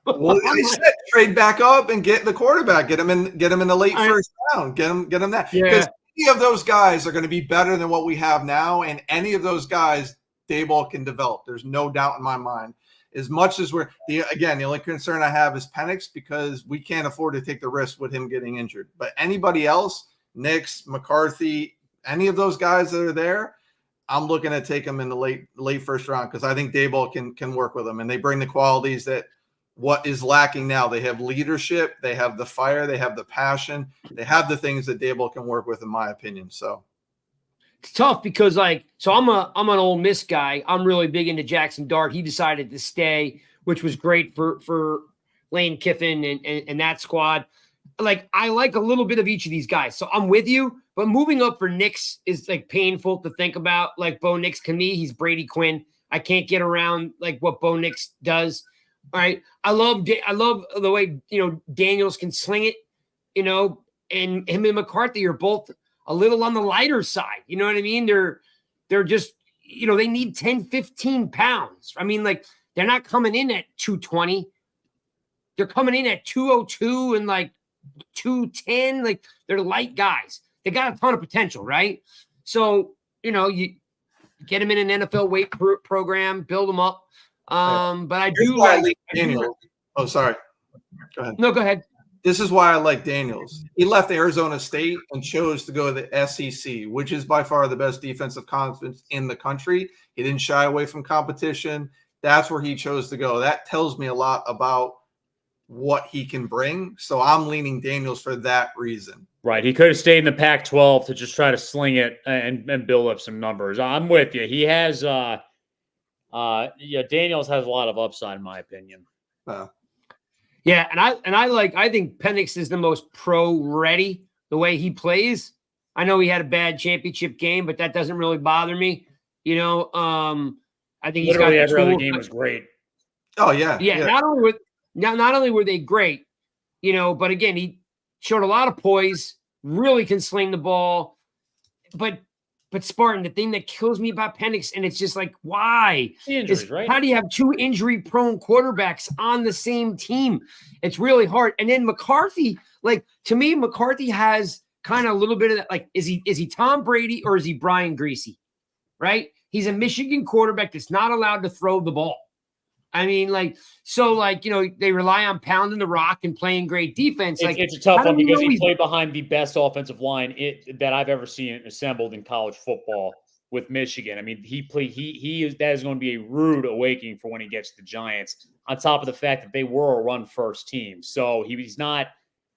Well, I said trade back up and get the quarterback. Get him in the late first round. Get him that. Because any of those guys are going to be better than what we have now, and any of those guys Daboll can develop. There's no doubt in my mind. As much as the only concern I have is Penix, because we can't afford to take the risk with him getting injured. But anybody else, Nix, McCarthy, any of those guys that are there, I'm looking to take them in the late first round, because I think Daboll can work with them, and they bring the qualities that what is lacking now. They have leadership, they have the fire, they have the passion, they have the things that Daboll can work with, in my opinion. So it's tough because I'm an Ole Miss guy. I'm really big into Jackson Dart. He decided to stay, which was great for Lane Kiffin and that squad. I like a little bit of each of these guys. So I'm with you, but moving up for Nix is painful to think about. Bo Nix, to me, he's Brady Quinn. I can't get around what Bo Nix does. All right. I love the way, Daniels can sling it, and him and McCarthy are both a little on the lighter side. You know what I mean? They're just, they need 10, 15 pounds. I mean, they're not coming in at 220. They're coming in at 202 and 210. They're light guys. They got a ton of potential, right? So, you get them in an NFL weight program, build them up. But I do like Daniels. Oh, sorry. Go ahead. No, go ahead. This is why I like Daniels. He left Arizona State and chose to go to the SEC, which is by far the best defensive conference in the country. He didn't shy away from competition. That's where he chose to go. That tells me a lot about what he can bring. So I'm leaning Daniels for that reason. Right. He could have stayed in the Pac-12 to just try to sling it and build up some numbers. I'm with you. He has Daniels has a lot of upside in my opinion. Yeah, I think Penix is the most pro ready the way he plays. I know he had a bad championship game, but that doesn't really bother me. I think he's got every other game was great. Oh yeah. Yeah. Not only were they great, but again, he showed a lot of poise, really can sling the ball, but But Spartan, the thing that kills me about Penix, and it's just like, why? The injuries, right? How do you have two injury-prone quarterbacks on the same team? It's really hard. And then McCarthy, like, to me, McCarthy has kind of a little bit of that. Like, is he Tom Brady or is he Brian Greasy? Right? He's a Michigan quarterback that's not allowed to throw the ball. I mean, like, so, like, they rely on pounding the rock and playing great defense. Like, it's a tough one because he played behind the best offensive line that I've ever seen assembled in college football with Michigan. I mean, that is going to be a rude awakening for when he gets to the Giants, on top of the fact that they were a run-first team. So he's not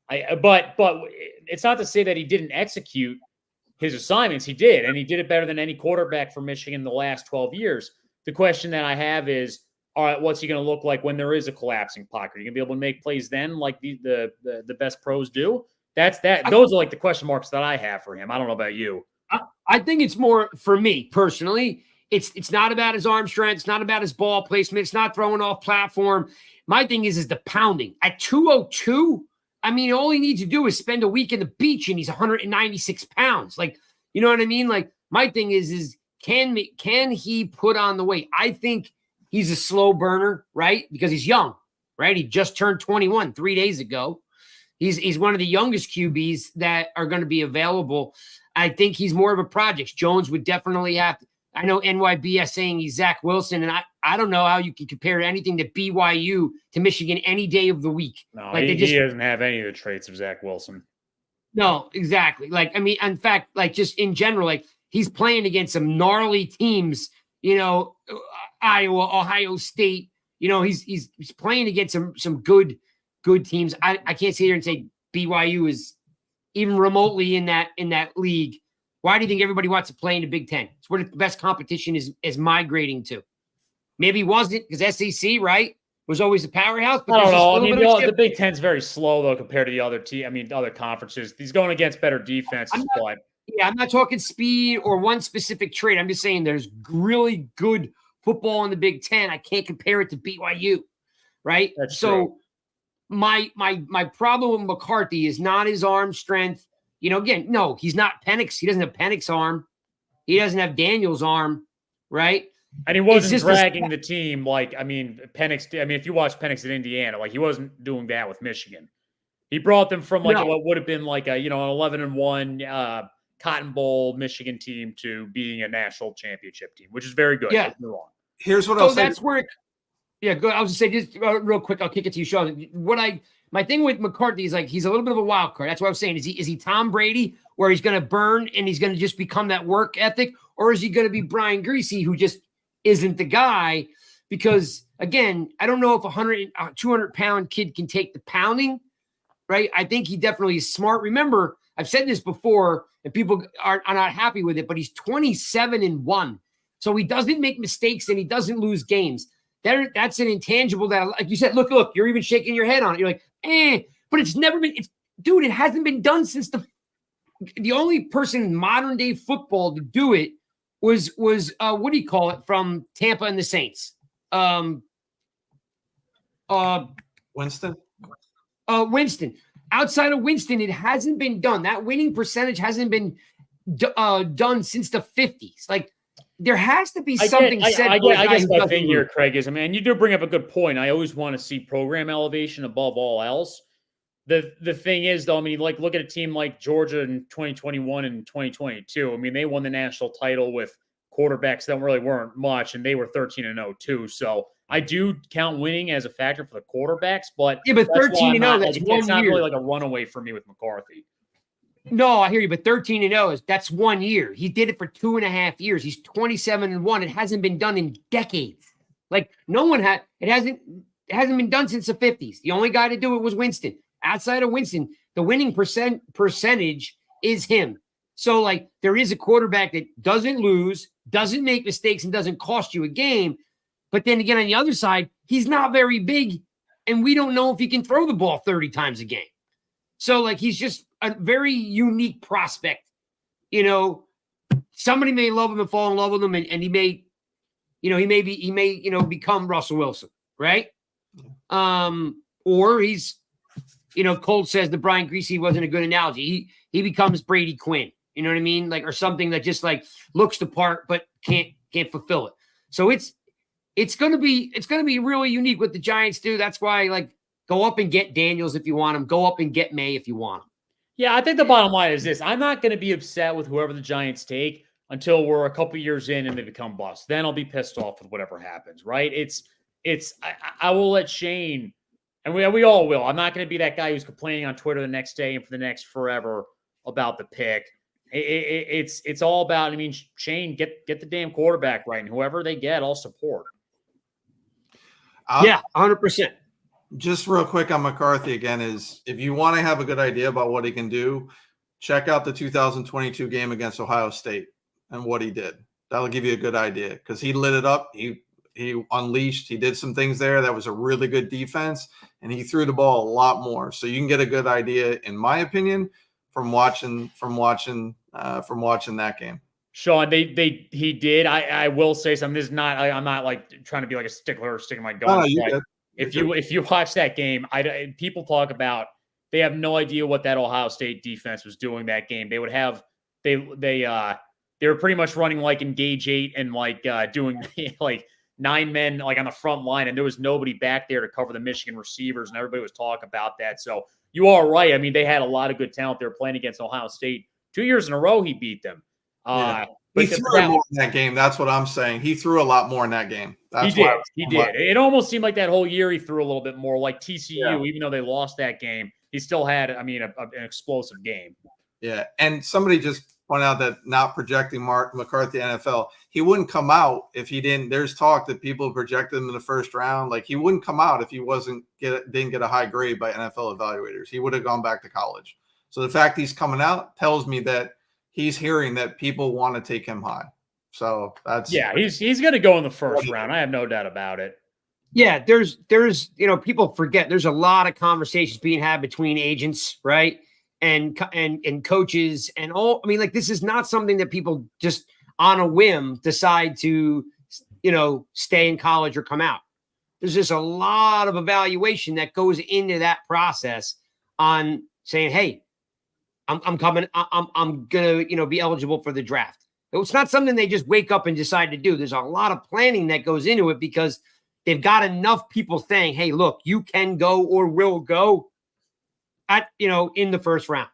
but it's not to say that he didn't execute his assignments. He did, and he did it better than any quarterback for Michigan in the last 12 years. The question that I have is, all right, what's he going to look like when there is a collapsing pocket? Are you going to be able to make plays then like the best pros do? Those are like the question marks that I have for him. I don't know about you. I think it's more, for me personally, it's not about his arm strength. It's not about his ball placement. It's not throwing off platform. My thing is the pounding. At 202, I mean, all he needs to do is spend a week in the beach and he's 196 pounds. Like, you know what I mean? Like, my thing is can he put on the weight? I think he's a slow burner, right? Because he's young, right? He just turned 21 3 days ago. He's one of the youngest QBs that are going to be available. I think he's more of a project. Jones would definitely have to. I know NYBS saying he's Zach Wilson, and I don't know how you can compare anything to BYU to Michigan any day of the week. No, like he doesn't have any of the traits of Zach Wilson. No, exactly. Like, I mean, in fact, like, just in general, like, he's playing against some gnarly teams, Iowa, Ohio State. He's playing against some good teams. I can't sit here and say BYU is even remotely in that league. Why do you think everybody wants to play in the Big Ten? It's where the best competition is migrating to. Maybe it wasn't because SEC, right, was always a powerhouse. But I don't know. I mean, the Big Ten's very slow though compared to the other conferences. He's going against better defenses. I'm not talking speed or one specific trait. I'm just saying there's really good football in the Big Ten. I can't compare it to BYU, right? That's true. My problem with McCarthy is not his arm strength. Again, no, he's not Penix. He doesn't have Penix's arm. He doesn't have Daniel's arm, right? And he wasn't dragging the team Penix. If you watch Penix at Indiana, like, he wasn't doing that with Michigan. He brought them from what would have been like an 11-1 Cotton Bowl Michigan team to being a national championship team, which is very good. Yeah. Here's what I'll say. That's where. Yeah, good. I was just saying, just real quick, I'll kick it to you, Sean. My thing with McCarthy is, like, he's a little bit of a wild card. That's what I was saying. Is he Tom Brady, where he's going to burn and he's going to just become that work ethic, or is he going to be Brian Greasy, who just isn't the guy? Because, again, I don't know if a 200-pound kid can take the pounding, right? I think he definitely is smart. Remember, I've said this before, and people are not happy with it, but he's 27-1, so he doesn't make mistakes and he doesn't lose games. That's an intangible that, like you said, look, you're even shaking your head on it. You're like, but it's never been, it hasn't been done since the only person in modern day football to do it was what do you call it, from Tampa and the Saints? Winston. Winston. Outside of Winston, it hasn't been done. That winning percentage hasn't been done since the 50s. Like, there has to be something said. I guess my thing here, Craig, is, you do bring up a good point. I always want to see program elevation above all else. The thing is, though, look at a team like Georgia in 2021 and 2022. They won the national title with quarterbacks that really weren't much, and they were 13-0 too. So I do count winning as a factor for the quarterbacks, but 13-0, that's 1 year. It's not really like a runaway for me with McCarthy. No, I hear you, but 13-0 that's 1 year. He did it for 2.5 years. He's 27-1. It hasn't been done in decades. Like, no one had. It hasn't been done since the 50s. The only guy to do it was Winston. Outside of Winston, the winning percentage is him. So, like, there is a quarterback that doesn't lose, doesn't make mistakes, and doesn't cost you a game. But then again, on the other side, he's not very big, and we don't know if he can throw the ball 30 times a game. So, like, he's just a very unique prospect. Somebody may love him and fall in love with him, and he may become Russell Wilson, right? Or he's, Colt says that Brian Greasy wasn't a good analogy. He becomes Brady Quinn. You know what I mean? Like, or something that just like looks the part but can't fulfill it. So it's gonna be really unique what the Giants do. That's why, like, go up and get Daniels if you want him. Go up and get May if you want him. Yeah, I think the bottom line is this. I'm not going to be upset with whoever the Giants take until we're a couple years in and they become bust. Then I'll be pissed off with whatever happens, right? I will let Shane, and we all will. I'm not going to be that guy who's complaining on Twitter the next day and for the next forever about the pick. It's all about, I mean, Shane, get the damn quarterback right, and whoever they get, I'll support. Yeah, 100%. Just real quick on McCarthy again is if you want to have a good idea about what he can do, check out the 2022 game against Ohio State and what he did. That'll give you a good idea because he lit it up. He unleashed. He did some things there. That was a really good defense, and he threw the ball a lot more. So you can get a good idea, in my opinion, from watching that game. Sean, he did. I will say something. This is not. I'm not like trying to be like a stickler or sticking my gun. If you watch that game, people talk about they have no idea what that Ohio State defense was doing that game. They would have they were pretty much running like Engage 8 and like doing like 9 men like on the front line, and there was nobody back there to cover the Michigan receivers, and everybody was talking about that. So you are right. I mean, they had a lot of good talent. They were playing against Ohio State 2 years in a row. He beat them. He threw more in that game. That's what I'm saying. He threw a lot more in that game. He did. It almost seemed like that whole year he threw a little bit more. Like TCU, even though they lost that game, he still had, I mean, an explosive game. Yeah, and somebody just pointed out that not projecting McCarthy NFL, he wouldn't come out if he didn't. There's talk that people projected him in the first round. Like, he wouldn't come out if he didn't get a high grade by NFL evaluators. He would have gone back to college. So the fact he's coming out tells me that he's hearing that people want to take him high. So that's he's going to go in the first round. I have no doubt about it. Yeah, there's people forget there's a lot of conversations being had between agents, right? And coaches and all. I mean, like, this is not something that people just on a whim decide to, stay in college or come out. There's just a lot of evaluation that goes into that process on saying, hey, I'm coming. I'm gonna, be eligible for the draft. It's not something they just wake up and decide to do. There's a lot of planning that goes into it because they've got enough people saying, "Hey, look, you can go or will go in the first round."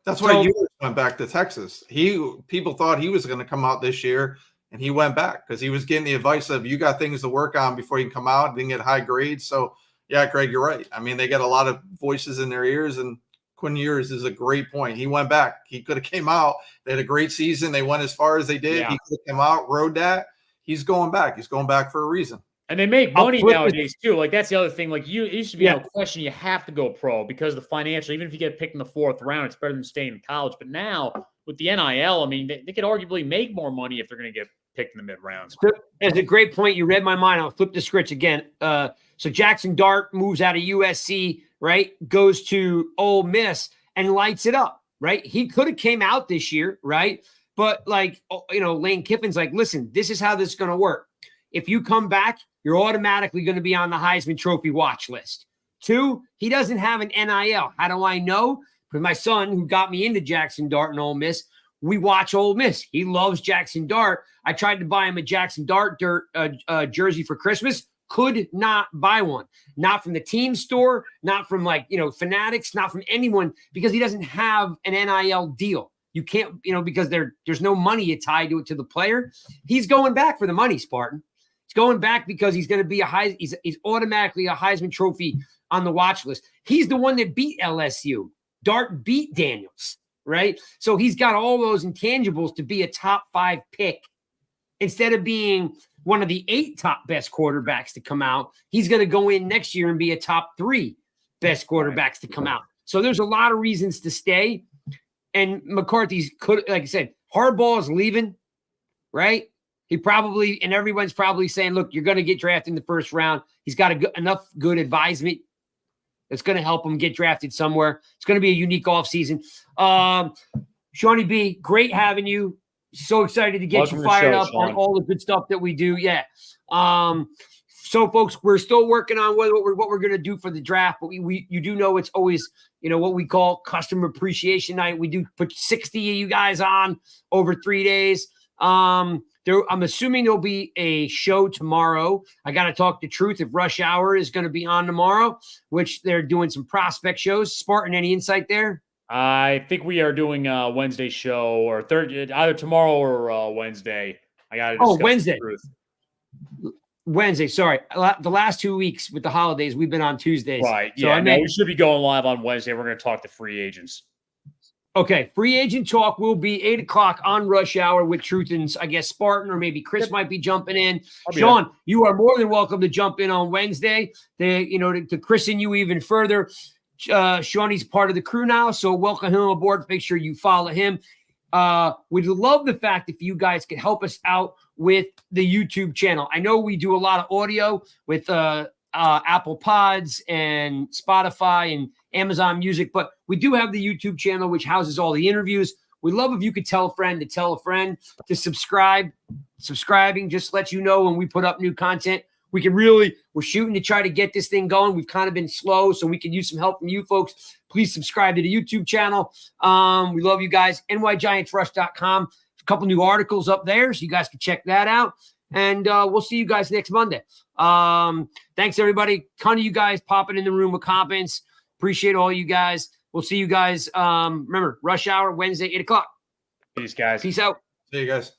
That's why you went back to Texas. People thought he was going to come out this year, and he went back because he was getting the advice of, you got things to work on before you can come out. Didn't get high grades. So yeah, Greg, you're right. I mean, they get a lot of voices in their ears, and Quinn Ewers is a great point. He went back. He could have came out. They had a great season. They went as far as they did. Yeah. He could have come out, rode that. He's going back. He's going back for a reason. And they make money nowadays too. Like, that's the other thing. Like, it used to be no question you have to go pro because the financial, even if you get picked in the 4th round, it's better than staying in college. But now with the NIL, I mean, they could arguably make more money if they're going to get picked in the mid rounds. That's a great point. You read my mind. I'll flip the script again. So Jackson Dart moves out of USC, right? Goes to Ole Miss and lights it up, right? He could have came out this year, right? But Lane Kiffin's like, listen, this is how this is going to work. If you come back, you're automatically going to be on the Heisman Trophy watch list. 2, he doesn't have an NIL. How do I know? Because my son, who got me into Jackson Dart and Ole Miss, we watch Ole Miss. He loves Jackson Dart. I tried to buy him a Jackson Dart jersey for Christmas. Could not buy one. Not from the team store, not from Fanatics, not from anyone, because he doesn't have an NIL deal. You can't, because there's no money tied to the player. He's going back for the money, Spartan. He's going back because he's going to be he's automatically a Heisman Trophy on the watch list. He's the one that beat LSU. Dart beat Daniels, right? So he's got all those intangibles to be a top 5 pick. Instead of being one of the 8 top best quarterbacks to come out, he's going to go in next year and be a top 3 best quarterbacks to come out. So there's a lot of reasons to stay. And McCarthy's like I said, Harbaugh is leaving, right? He probably, and everyone's probably saying, look, you're going to get drafted in the first round. He's got enough good advisement that's going to help him get drafted somewhere. It's going to be a unique offseason. Shawny B, great having you. So excited to get you fired up on all the good stuff that we do. Yeah. So, folks, we're still working on what we're going to do for the draft, but you do know it's always, what we call customer appreciation night. We do put 60 of you guys on over 3 days. I'm assuming there'll be a show tomorrow. I got to talk the truth if Rush Hour is going to be on tomorrow, which they're doing some prospect shows. Spartan, any insight there? I think we are doing a Wednesday show or either tomorrow or Wednesday. I got to discuss Wednesday. The truth. Wednesday, sorry. The last 2 weeks with the holidays, we've been on Tuesdays. Right. So yeah. We should be going live on Wednesday. We're going to talk to free agents. Okay. Free agent talk will be 8 o'clock on Rush Hour with Truth and, I guess, Spartan, or maybe Chris might be jumping in. Sean, you are more than welcome to jump in on Wednesday. To christen you even further. Shawny's part of the crew now, so welcome him aboard. Make sure you follow him. We'd love the fact if you guys could help us out with the YouTube channel. I know we do a lot of audio with Apple Pods and Spotify and Amazon Music, but we do have the YouTube channel, which houses all the interviews. We'd love if you could tell a friend to tell a friend to subscribe. Subscribing just lets you know when we put up new content. We're shooting to try to get this thing going. We've kind of been slow, so we can use some help from you folks. Please subscribe to the YouTube channel. We love you guys. nygiantsrush.com. A couple new articles up there, so you guys can check that out. And we'll see you guys next Monday. Thanks, everybody. Ton of you guys popping in the room with comments. Appreciate all you guys. We'll see you guys. Remember, Rush Hour, Wednesday, 8 o'clock. Peace, guys. Peace out. See you guys.